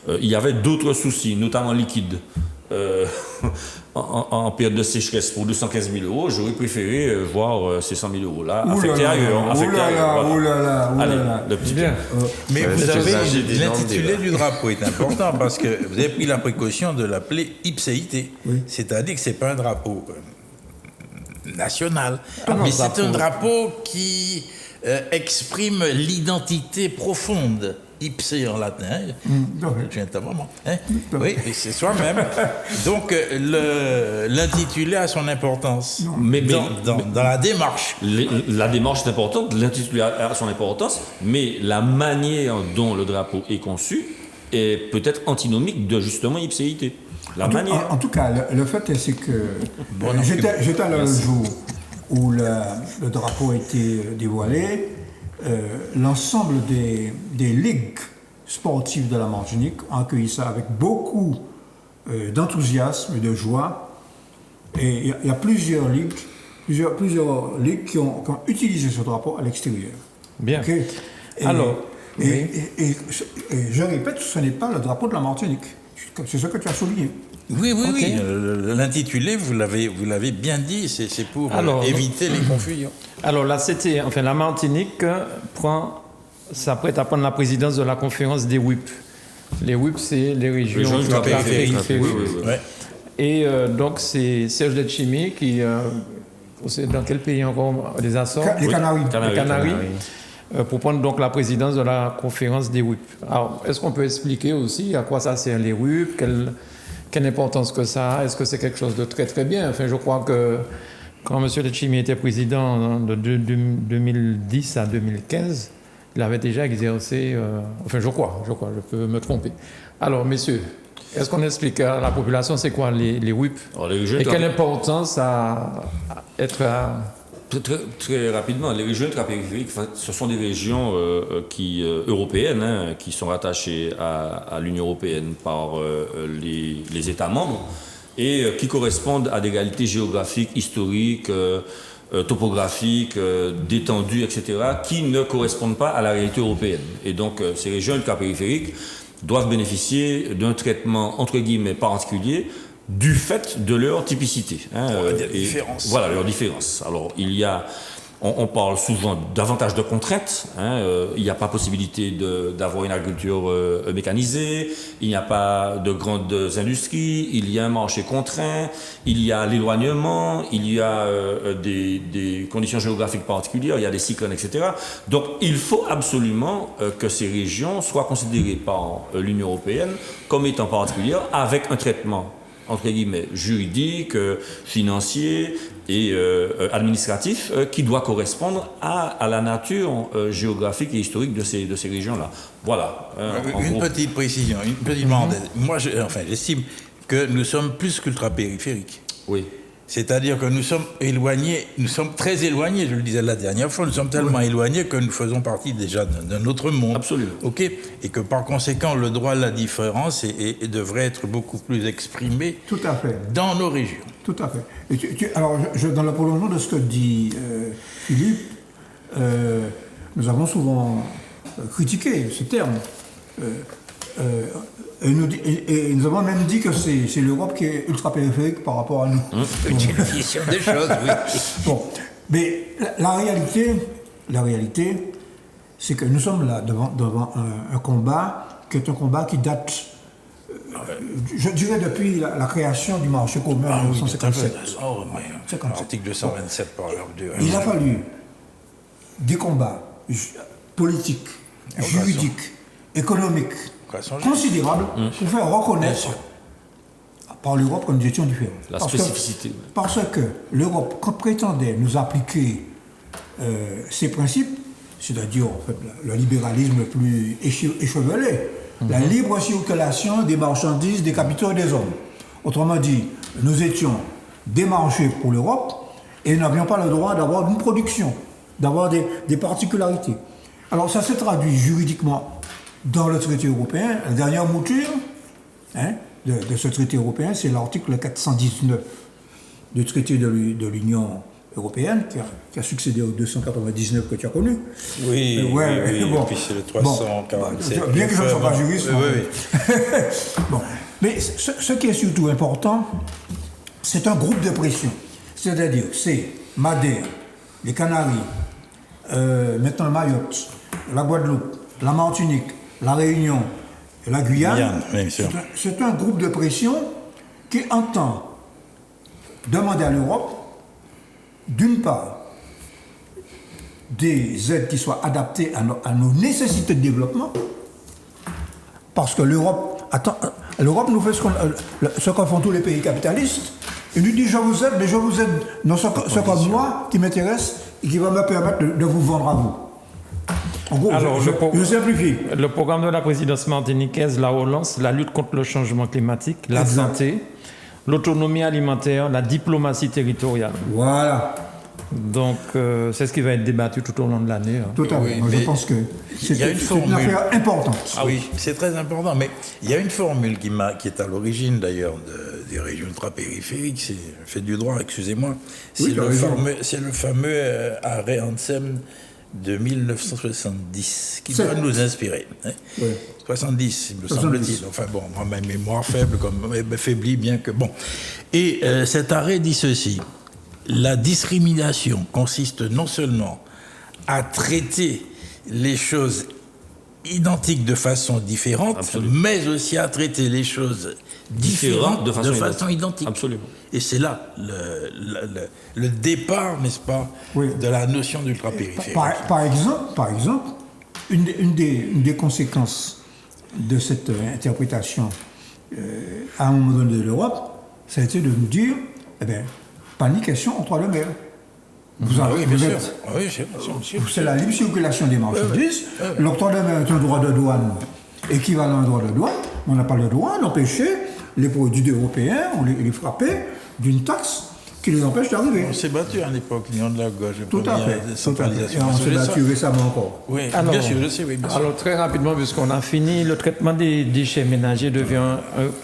[SPEAKER 4] Il y avait d'autres soucis, notamment liquides. En période de sécheresse pour 215 000 euros, j'aurais préféré voir ces 100 000 euros là affectés ailleurs. Allez, le petit bien.
[SPEAKER 3] Mais vous avez l'intitulé du drapeau est important parce que vous avez pris la précaution de l'appeler ipséité. C'est-à-dire que c'est pas un drapeau national, mais c'est un drapeau qui exprime l'identité profonde ipse en latin.
[SPEAKER 2] Ouais.
[SPEAKER 3] Vraiment, hein? Oui, et c'est soi-même. Donc, l'intitulé a son importance.
[SPEAKER 4] Mais
[SPEAKER 3] dans la démarche.
[SPEAKER 4] La démarche est importante, l'intitulé a son importance, mais la manière dont le drapeau est conçu est peut-être antinomique de justement ipséité.
[SPEAKER 2] En tout cas, le fait c'est que j'étais là le jour où le drapeau a été dévoilé. L'ensemble des ligues sportives de la Martinique ont accueilli ça avec beaucoup d'enthousiasme et de joie. Et il y a plusieurs ligues qui ont utilisé ce drapeau à l'extérieur.
[SPEAKER 1] Bien.
[SPEAKER 2] Okay? Et je répète, ce n'est pas le drapeau de la Martinique. C'est ce que tu as souligné.
[SPEAKER 3] Oui. L'intitulé, vous l'avez bien dit, c'est pour éviter les confusions.
[SPEAKER 1] Alors là, la Martinique s'apprête à prendre la présidence de la conférence des WIP. Les WIP, c'est les régions ultrapériphériques.
[SPEAKER 3] Ouais.
[SPEAKER 1] Et donc, c'est Serge Letchimy qui... c'est dans quel pays encore? Les Açores?
[SPEAKER 2] Les Canaries.
[SPEAKER 1] Les Canaries. Pour prendre donc la présidence de la conférence des WIP. Alors, est-ce qu'on peut expliquer aussi à quoi ça sert les WIP? Quelle importance que ça a? Est-ce que c'est quelque chose de très très bien? Enfin, je crois que quand M. Letchimy était président de 2010 à 2015, il avait déjà exercé... je crois, je peux me tromper. Alors, messieurs, est-ce qu'on explique à la population c'est quoi les WIP? Et quelle importance ça a être à...
[SPEAKER 4] Très rapidement, les régions ultrapériphériques, ce sont des régions européennes qui sont rattachées à l'Union européenne par les États membres et qui correspondent à des réalités géographiques, historiques, topographiques, d'étendue, etc., qui ne correspondent pas à la réalité européenne. Et donc, ces régions ultrapériphériques doivent bénéficier d'un traitement, entre guillemets, particulier, du fait de leur typicité. Voilà, leur différence. Alors, on parle souvent davantage de contraintes. Il n'y a pas possibilité d'avoir une agriculture mécanisée, il n'y a pas de grandes industries, il y a un marché contraint, il y a l'éloignement, il y a des conditions géographiques particulières, il y a des cyclones, etc. Donc, il faut absolument que ces régions soient considérées par l'Union européenne comme étant particulières, avec un traitement entre guillemets, juridique, financier et administratif qui doit correspondre à la nature géographique et historique de ces régions-là. Voilà.
[SPEAKER 3] Une petite précision, une petite parenthèse. Moi, j'estime que nous sommes plus qu'ultra-périphériques.
[SPEAKER 4] Oui.
[SPEAKER 3] C'est-à-dire que nous sommes éloignés, nous sommes très éloignés, je le disais la dernière fois, nous sommes tellement éloignés que nous faisons partie déjà d'un autre monde.
[SPEAKER 4] Absolument.
[SPEAKER 3] OK ? Et que par conséquent, le droit à la différence devrait être beaucoup plus exprimé
[SPEAKER 2] Tout à fait.
[SPEAKER 3] Dans nos régions.
[SPEAKER 2] Tout à fait. Et alors, dans le prolongement de ce que dit Philippe, nous avons souvent critiqué ce terme. Et nous avons même dit que c'est l'Europe qui est ultra-périphérique par rapport à nous.
[SPEAKER 3] Petite définition des choses, oui.
[SPEAKER 2] Bon, mais la réalité, c'est que nous sommes là devant un combat qui est un combat qui date, je dirais, depuis la création du marché commun en 1957.
[SPEAKER 3] Article 227 par l'heure de...
[SPEAKER 2] Il a fallu des combats politiques, juridiques, économiques, considérable pour faire reconnaître par l'Europe que nous étions différents.
[SPEAKER 4] La spécificité.
[SPEAKER 2] Parce que l'Europe prétendait nous appliquer ces principes, c'est-à-dire en fait, le libéralisme plus échevelé, la libre circulation des marchandises, des capitaux et des hommes. Autrement dit, nous étions des marchés pour l'Europe et nous n'avions pas le droit d'avoir une production, d'avoir des particularités. Alors ça se traduit juridiquement dans le traité européen. La dernière mouture de ce traité européen, c'est l'article 419 du traité de l'Union européenne, qui a succédé au 299 que tu as connu.
[SPEAKER 3] Oui,
[SPEAKER 2] bon,
[SPEAKER 3] et puis c'est le 347.
[SPEAKER 2] Bien que je ne sois pas juriste.
[SPEAKER 3] Oui.
[SPEAKER 2] Bon. Mais ce qui est surtout important, c'est un groupe de pression. C'est-à-dire, c'est Madère, les Canaries, maintenant Mayotte, la Guadeloupe, la Martinique, la Réunion et la Guyane. C'est un groupe de pression qui entend demander à l'Europe, d'une part, des aides qui soient adaptées à nos nécessités de développement, Parce que l'Europe nous fait ce qu'en font tous les pays capitalistes. Il nous dit je vous aide, mais je vous aide dans ce comme moi qui m'intéresse et qui va me permettre de vous vendre à vous. En gros,
[SPEAKER 1] Alors,
[SPEAKER 2] je simplifie.
[SPEAKER 1] Le programme de la présidence martiniquaise, la relance, la lutte contre le changement climatique, la santé, l'autonomie alimentaire, la diplomatie territoriale.
[SPEAKER 2] Voilà.
[SPEAKER 1] Donc, c'est ce qui va être débattu tout au long de l'année.
[SPEAKER 2] Tout à fait.
[SPEAKER 3] Oui,
[SPEAKER 2] Moi, je
[SPEAKER 3] mais
[SPEAKER 2] pense que
[SPEAKER 3] il y a une
[SPEAKER 2] c'est une
[SPEAKER 3] formule.
[SPEAKER 2] affaire importante.
[SPEAKER 3] Ah oui, c'est très important, mais il y a une formule qui est à l'origine d'ailleurs des régions ultra-périphériques, c'est fait du droit, excusez-moi, c'est le fameux arrêt Anselme de 1970 qui doit nous inspirer. Hein.
[SPEAKER 2] Oui.
[SPEAKER 3] 70, il me semble-t-il. Enfin bon, moi, ma mémoire faible, faiblit bien que... Bon. Et cet arrêt dit ceci. La discrimination consiste non seulement à traiter les choses identiques de façon différente, mais aussi à traiter les choses différentes de façon identique.
[SPEAKER 4] Absolument.
[SPEAKER 3] Et c'est là le départ, n'est-ce pas,
[SPEAKER 2] Oui.
[SPEAKER 3] de la notion d'ultra-périphérie.
[SPEAKER 2] Par exemple, une des conséquences de cette interprétation à un moment donné de l'Europe, ça a été de nous dire, eh bien, pas ni question entre le mer.
[SPEAKER 3] Oui, bien sûr. Oui, bien sûr.
[SPEAKER 2] C'est la libre circulation des marchandises. L'octroi de mer est un droit de douane équivalent à un droit de douane. On n'a pas le droit d'empêcher les produits européens, on les frapper d'une taxe qui les empêche d'arriver.
[SPEAKER 3] On s'est battu à l'époque, l'Union de la gauche,
[SPEAKER 2] Tout à fait. Et on s'est battu récemment encore.
[SPEAKER 3] Oui,
[SPEAKER 1] Alors,
[SPEAKER 3] bien sûr, je sais, oui, bien sûr.
[SPEAKER 1] Alors, très rapidement, puisqu'on a fini, le traitement des déchets ménagers devient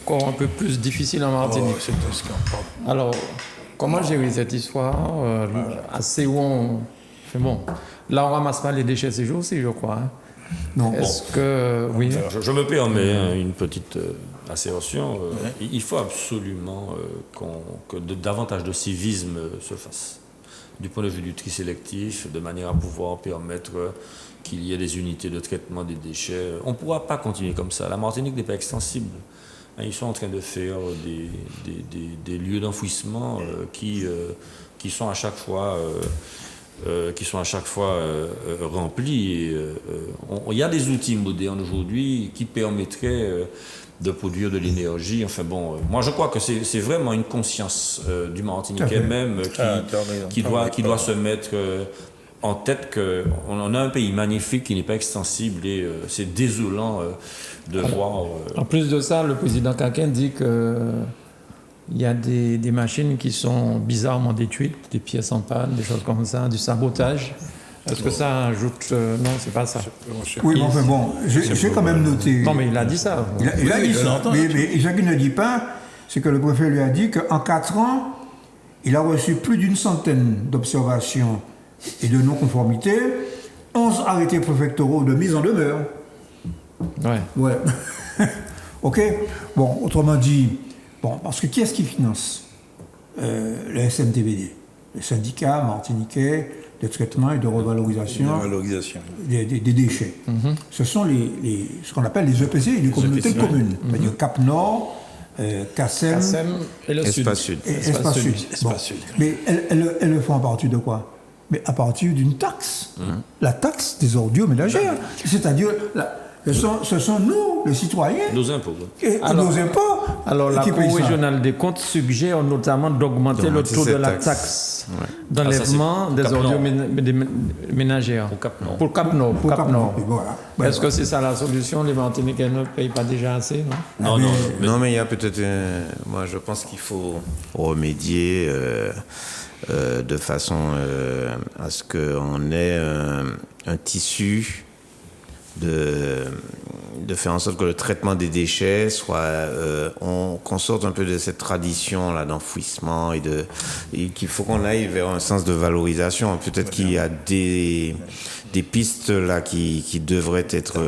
[SPEAKER 1] encore un peu plus difficile en Martinique.
[SPEAKER 3] Oh, c'est un scandale.
[SPEAKER 1] Alors, comment gérer cette histoire assez où on... C'est bon. Là, on ramasse pas les déchets ces jours-ci, je crois. Hein.
[SPEAKER 2] Non.
[SPEAKER 1] Est-ce que... Oui.
[SPEAKER 4] Je me permets une petite assertion. Il faut absolument que davantage de civisme se fasse. Du point de vue du tri sélectif, de manière à pouvoir permettre qu'il y ait des unités de traitement des déchets. On ne pourra pas continuer comme ça. La Martinique n'est pas extensible. Ils sont en train de faire des lieux d'enfouissement qui sont à chaque fois remplis. Et, il y a des outils modernes aujourd'hui qui permettraient de produire de l'énergie. Enfin bon, moi je crois que c'est vraiment une conscience du Martiniquais même qui doit se mettre en tête qu'on a un pays magnifique qui n'est pas extensible et c'est désolant de voir...
[SPEAKER 1] En plus de ça, le président Kakin dit que il y a des machines qui sont bizarrement détruites, des pièces en panne, des choses comme ça, du sabotage. Est-ce que ça ajoute... non, c'est pas ça.
[SPEAKER 2] Oui, mais enfin bon, j'ai quand même noté...
[SPEAKER 1] Non, mais il a dit ça.
[SPEAKER 2] Il a dit ça. Mais ce qu'il ne dit pas, c'est que le préfet lui a dit qu'en 4 ans, il a reçu plus d'une centaine d'observations et de non-conformités, 11 arrêtés préfectoraux de mise en demeure. Ouais. OK. Bon, autrement dit, parce que qui est-ce qui finance le SMTBD? Le syndicat martiniquais de traitement et de revalorisation des déchets. Ce sont ce qu'on appelle les EPC, les communautés de communes. C'est-à-dire Cap Nord, CACEM
[SPEAKER 1] et le
[SPEAKER 5] Espace Sud.
[SPEAKER 2] Espace Sud. Mais elles le font à partir de quoi? Mais à partir d'une taxe. La taxe des ordures ménagères. C'est-à-dire, ce sont nous, les citoyens,
[SPEAKER 4] nos impôts.
[SPEAKER 2] Nos impôts.
[SPEAKER 1] Alors, la Cour régionale des comptes suggère notamment d'augmenter le taux de la taxe d'enlèvement des ordures ménagères. Pour Cap Nord. Voilà. Est-ce que c'est ça la solution? Les Martiniquais ne payent pas déjà assez, non?
[SPEAKER 5] Non, mais il y a peut-être... moi, je pense qu'il faut remédier de façon à ce qu'on ait un tissu de faire en sorte que le traitement des déchets soit qu'on sorte un peu de cette tradition là d'enfouissement et qu'il faut qu'on aille vers un sens de valorisation. Peut-être qu'il y a des pistes là qui devraient être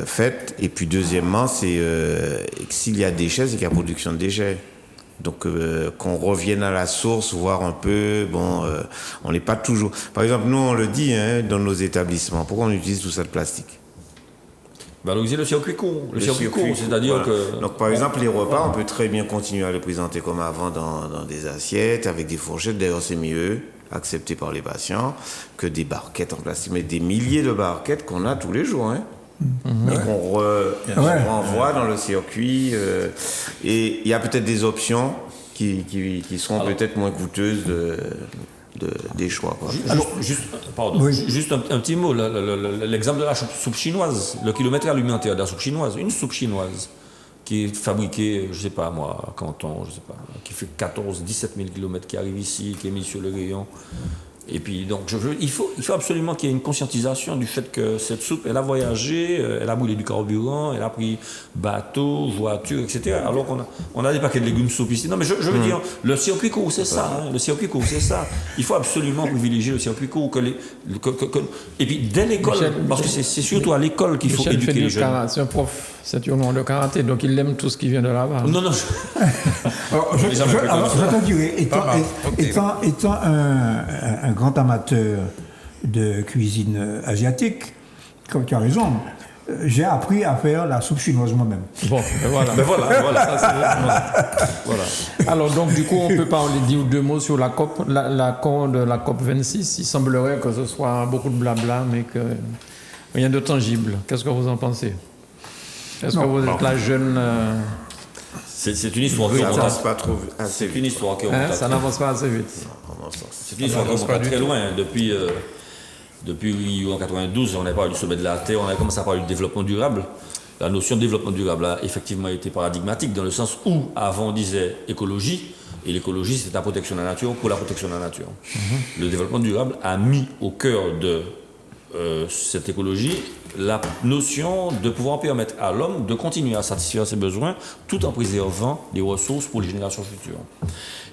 [SPEAKER 5] faites. Et puis deuxièmement, c'est s'il y a déchets, c'est qu'il y a production de déchets. Donc qu'on revienne à la source, voir un peu, on n'est pas toujours... Par exemple, nous, on le dit dans nos établissements, pourquoi on utilise tout ça de plastique?
[SPEAKER 4] Valoriser le circuit court. Le circuit court, c'est-à-dire que...
[SPEAKER 5] Donc, par exemple, les repas, on peut très bien continuer à les présenter comme avant dans des assiettes, avec des fourchettes. D'ailleurs, c'est mieux, accepté par les patients, que des barquettes en plastique. Mais des milliers de barquettes qu'on a tous les jours, et qu'on renvoie dans le circuit. Et il y a peut-être des options qui seront peut-être moins coûteuses des choix. Quoi.
[SPEAKER 4] Juste un petit mot. L'exemple de la soupe chinoise, le kilomètre alimentaire de la soupe chinoise, une soupe chinoise qui est fabriquée, je ne sais pas moi, à Canton, je sais pas, qui fait 17 000 km, qui arrive ici, qui est mise sur le rayon. Et puis, donc, il faut absolument qu'il y ait une conscientisation du fait que cette soupe, elle a voyagé, elle a brûlé du carburant, elle a pris bateau, voiture, etc. Alors qu'on a des paquets de légumes soupe ici. Non, mais je veux dire, le circuit court, c'est ça. Hein, le circuit court, c'est ça. Il faut absolument privilégier le circuit court. Et puis, dès l'école, parce que c'est surtout à l'école qu'il faut éduquer les jeunes.
[SPEAKER 1] C'est un prof, c'est un nom de karaté, donc il aime tout ce qui vient de là-bas.
[SPEAKER 4] Non.
[SPEAKER 2] Alors, je te dirais, étant un grand amateur de cuisine asiatique, comme tu as raison, j'ai appris à faire la soupe chinoise moi-même.
[SPEAKER 1] Bon, voilà. Voilà. Alors, donc, du coup, on peut dire deux mots sur la COP, l'accord de la COP 26. Il semblerait que ce soit beaucoup de blabla, mais que rien de tangible. Qu'est-ce que vous en pensez? Est-ce que vous êtes la jeune...
[SPEAKER 4] C'est une histoire qui
[SPEAKER 5] n'avance pas trop assez vite.
[SPEAKER 4] C'est une histoire qui remonte.
[SPEAKER 1] Ça n'avance pas assez vite.
[SPEAKER 4] C'est une histoire qui remonte très loin. Depuis en 92, on a parlé du sommet de la Terre, on a commencé à parler du développement durable. La notion de développement durable a effectivement été paradigmatique dans le sens où, avant, on disait écologie, et l'écologie, c'est la protection de la nature pour la protection de la nature. Le développement durable a mis au cœur de cette écologie la notion de pouvoir permettre à l'homme de continuer à satisfaire ses besoins tout en préservant les ressources pour les générations futures.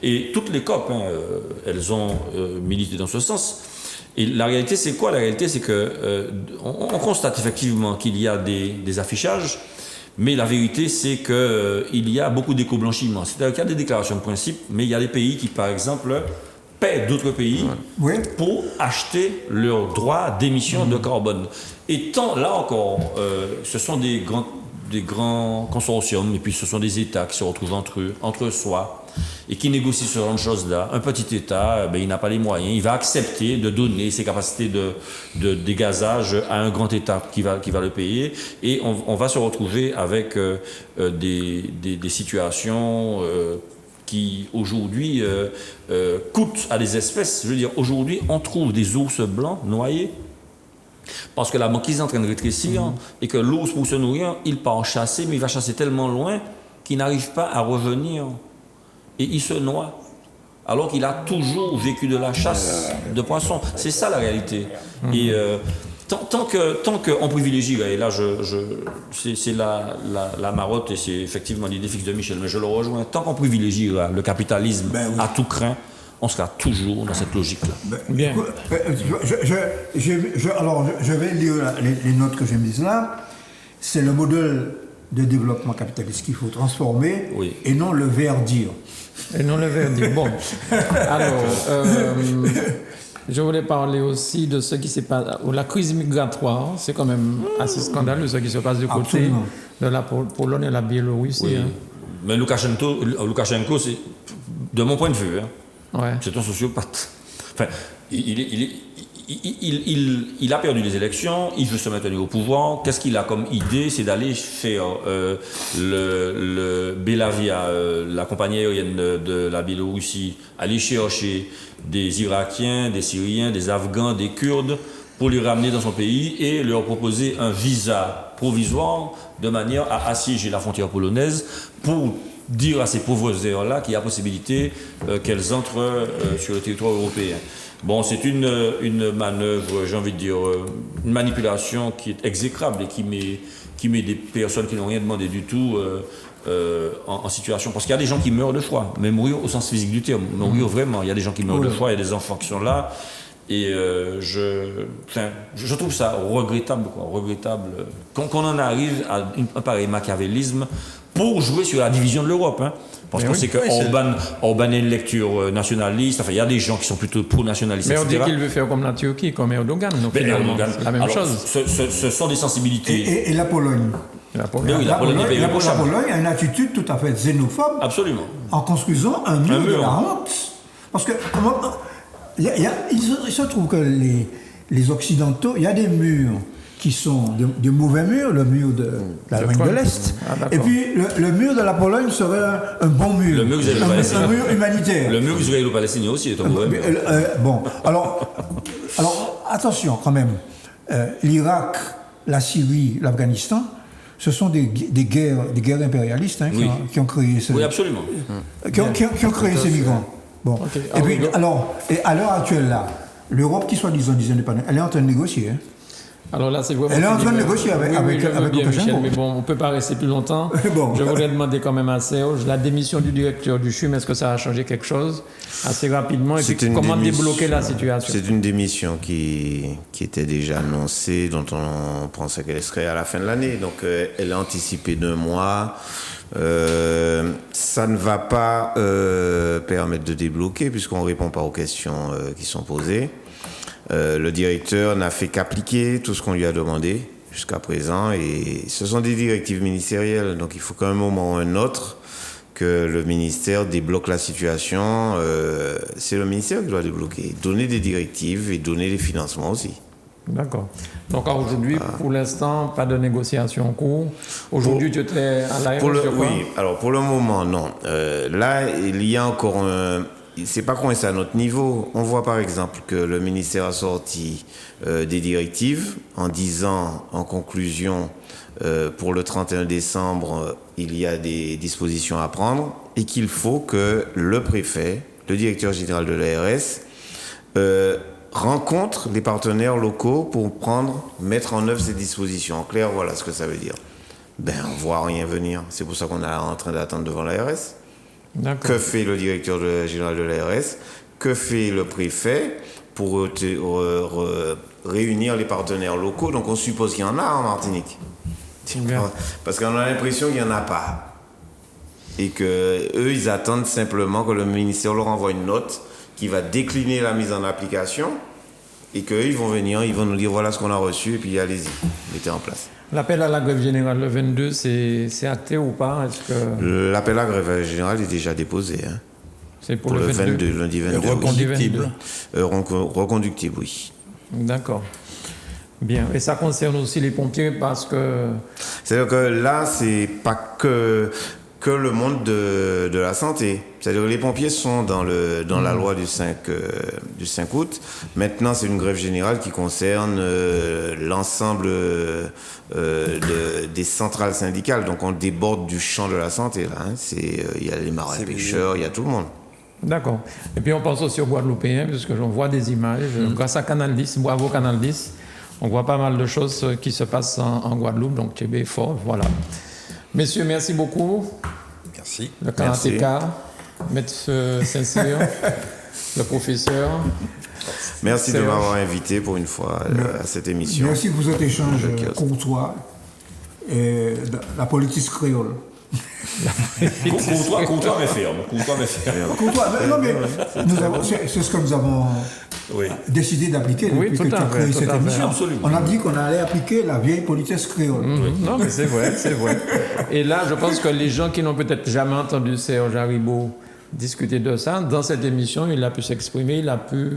[SPEAKER 4] Et toutes les COP, elles ont milité dans ce sens. Et la réalité, c'est quoi? La réalité, c'est que on constate effectivement qu'il y a des affichages, mais la vérité, c'est qu'il y a beaucoup d'éco-blanchiment. C'est-à-dire qu'il y a des déclarations de principe, mais il y a des pays qui, par exemple, paient d'autres pays pour acheter leurs droits d'émission de carbone. Et là encore, ce sont des grands consortiums, et puis ce sont des États qui se retrouvent entre soi, et qui négocient ce genre de choses-là. Un petit État, il n'a pas les moyens, il va accepter de donner ses capacités de dégazage à un grand État qui va le payer, et on va se retrouver avec des situations qui aujourd'hui coûtent à des espèces. Je veux dire, aujourd'hui, on trouve des ours blancs noyés parce que la banquise est en train de rétrécir et que l'ours, pour se nourrir, il part chasser, mais il va chasser tellement loin qu'il n'arrive pas à revenir. Et il se noie, alors qu'il a toujours vécu de la chasse de poissons. C'est ça la réalité. Et tant qu'on privilégie, et là c'est la marotte et c'est effectivement l'idée fixe de Michel, mais je le rejoins, tant qu'on privilégie le capitalisme à tout craint, on sera toujours dans cette logique-là.
[SPEAKER 2] Bien. Alors, je vais lire les notes que j'ai mises là. C'est le modèle de développement capitaliste qu'il faut transformer et non le verdir.
[SPEAKER 1] Et non le verdir. Bon. Alors, je voulais parler aussi de ce qui s'est passé. La crise migratoire, c'est quand même assez scandaleux ce qui se passe du côté de la Pologne et la Biélorussie.
[SPEAKER 4] Oui. Hein. Mais Loukachenko, c'est, de mon point de vue, c'est un sociopathe. Enfin, il a perdu les élections, il veut se maintenir au pouvoir. Qu'est-ce qu'il a comme idée? C'est d'aller faire le Belavia, la compagnie aérienne de la Biélorussie, aller chercher des Irakiens, des Syriens, des Afghans, des Kurdes, pour les ramener dans son pays et leur proposer un visa provisoire de manière à assiéger la frontière polonaise pour dire à ces pauvres heures-là qu'il y a possibilité qu'elles entrent sur le territoire européen. Bon, c'est une manœuvre, j'ai envie de dire, une manipulation qui est exécrable et qui met des personnes qui n'ont rien demandé du tout en situation. Parce qu'il y a des gens qui meurent de froid, mais mourir au sens physique du terme, mourir vraiment. Il y a des gens qui meurent de froid, il y a des enfants qui sont là. Et je trouve ça regrettable, qu'on en arrive à un pareil machiavélisme pour jouer sur la division de l'Europe. Hein. Parce qu'on sait que Orban a une lecture nationaliste, enfin il y a des gens qui sont plutôt pro-nationalistes,
[SPEAKER 1] mais on dit qu'il veut faire comme la Turquie, comme Erdogan. Donc la même chose.
[SPEAKER 4] Ce sont des sensibilités.
[SPEAKER 2] Et la Pologne.
[SPEAKER 1] La Pologne
[SPEAKER 2] a une attitude tout à fait xénophobe.
[SPEAKER 4] Absolument.
[SPEAKER 2] En construisant un mur de la honte. Parce que il se trouve que les Occidentaux, il y a des murs qui sont de mauvais murs, le mur de l'Allemagne de l'Est. Et puis le mur de la Pologne serait un bon mur.
[SPEAKER 4] Le mur israélo-palestinien.
[SPEAKER 2] Un mur humanitaire.
[SPEAKER 4] Le mur israélo-palestinien aussi est un mauvais mur.
[SPEAKER 2] Bon, alors attention quand même. L'Irak, la Syrie, l'Afghanistan, ce sont des guerres impérialistes hein, qui ont créé
[SPEAKER 4] Oui, absolument.
[SPEAKER 2] qui ont créé ces migrants. Bon.
[SPEAKER 1] Okay.
[SPEAKER 2] Et puis, alors, à l'heure actuelle, là, l'Europe qui soi-disant indépendante, elle est en train de négocier. Hein.
[SPEAKER 1] Alors là, c'est vraiment.
[SPEAKER 2] Elle est en train de négocier avec
[SPEAKER 1] je veux bien,
[SPEAKER 2] Lukashenko.
[SPEAKER 1] Michel, mais bon, on ne peut pas rester plus longtemps.
[SPEAKER 2] Bon.
[SPEAKER 1] Je voudrais demander quand même à Serge, la démission du directeur du CHUM, est-ce que ça a changé quelque chose assez rapidement? Et puis, comment débloquer la situation?
[SPEAKER 5] C'est une démission qui était déjà annoncée, dont on pensait qu'elle serait à la fin de l'année. Donc, elle est anticipée d'1 mois. Ça ne va pas permettre de débloquer, puisqu'on ne répond pas aux questions qui sont posées. Le directeur n'a fait qu'appliquer tout ce qu'on lui a demandé jusqu'à présent et ce sont des directives ministérielles, donc il faut qu'à un moment ou un autre que le ministère débloque la situation. C'est le ministère qui doit débloquer, donner des directives et donner des financements aussi.
[SPEAKER 1] D'accord. Donc aujourd'hui, pour l'instant, pas de négociation en cours. Aujourd'hui, tu étais à l'ARS,
[SPEAKER 5] oui, alors pour le moment, non. Là, il y a encore c'est pas coincé à notre niveau. On voit par exemple que le ministère a sorti des directives en disant en conclusion pour le 31 décembre il y a des dispositions à prendre et qu'il faut que le préfet, le directeur général de l'ARS rencontre les partenaires locaux pour mettre en œuvre ces dispositions. En clair, voilà ce que ça veut dire. On voit rien venir. C'est pour ça qu'on est en train d'attendre devant l'ARS. Que fait le directeur général de l'ARS? Que fait le préfet pour réunir les partenaires locaux? Donc on suppose qu'il y en a en Martinique. Parce qu'on a l'impression qu'il n'y en a pas. Et qu'eux, ils attendent simplement que le ministère leur envoie une note qui va décliner la mise en application et qu'eux, ils vont venir, ils vont nous dire voilà ce qu'on a reçu et puis allez-y, mettez en place.
[SPEAKER 1] L'appel à la grève générale le 22, c'est acté ou pas?
[SPEAKER 5] L'appel à la grève générale est déjà déposé. Hein.
[SPEAKER 1] C'est pour le 22,
[SPEAKER 5] lundi 22.
[SPEAKER 3] Reconductible.
[SPEAKER 5] Reconductible, oui.
[SPEAKER 1] D'accord. Bien. Et ça concerne aussi les pompiers parce que...
[SPEAKER 5] C'est-à-dire que là, c'est pas que le monde de la santé. C'est-à-dire que les pompiers sont dans la loi du 5 août. Maintenant, c'est une grève générale qui concerne l'ensemble des centrales syndicales. Donc, on déborde du champ de la santé. Là, hein. Il y a les marins pêcheurs, il y a tout le monde.
[SPEAKER 1] D'accord. Et puis, on pense aussi aux Guadeloupéens, puisque j'en vois des images. Grâce à Canal 10, bravo Canal 10, on voit pas mal de choses qui se passent en Guadeloupe. Donc, tu es fort, voilà. Messieurs, merci beaucoup.
[SPEAKER 3] Merci.
[SPEAKER 1] Le karatéka, Maître Saint-Cyr, le professeur.
[SPEAKER 5] Merci de m'avoir invité pour une fois à cette émission.
[SPEAKER 2] Merci pour cet échange courtois et la politique créole.
[SPEAKER 4] Courtois mais ferme.
[SPEAKER 2] Courtois, non mais c'est ce que nous avons décidé d'appliquer depuis que tu as créé cette émission.
[SPEAKER 4] Absolument.
[SPEAKER 2] On a dit qu'on allait appliquer la vieille politesse créole.
[SPEAKER 1] Non mais c'est vrai. Et là, je pense que les gens qui n'ont peut-être jamais entendu Serge Haribo discuter de ça, dans cette émission, il a pu s'exprimer, il a pu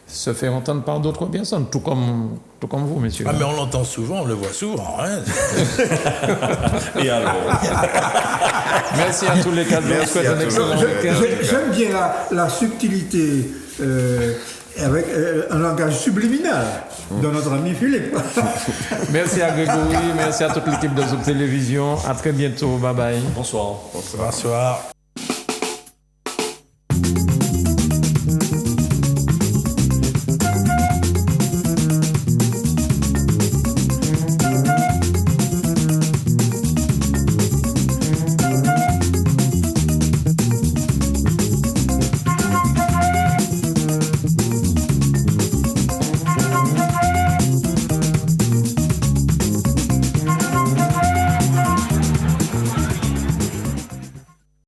[SPEAKER 1] se faire entendre par d'autres personnes, tout comme vous, messieurs.
[SPEAKER 3] Ah mais on l'entend souvent, on le voit souvent. Hein.
[SPEAKER 4] Et alors
[SPEAKER 1] Merci à tous les quatre.
[SPEAKER 5] Merci à tous.
[SPEAKER 2] J'aime bien la subtilité avec un langage subliminal de notre ami Philippe.
[SPEAKER 1] Merci à Grégory, merci à toute l'équipe de Zouk Télévision. À très bientôt. Bye bye.
[SPEAKER 4] Bonsoir.
[SPEAKER 3] Bonsoir.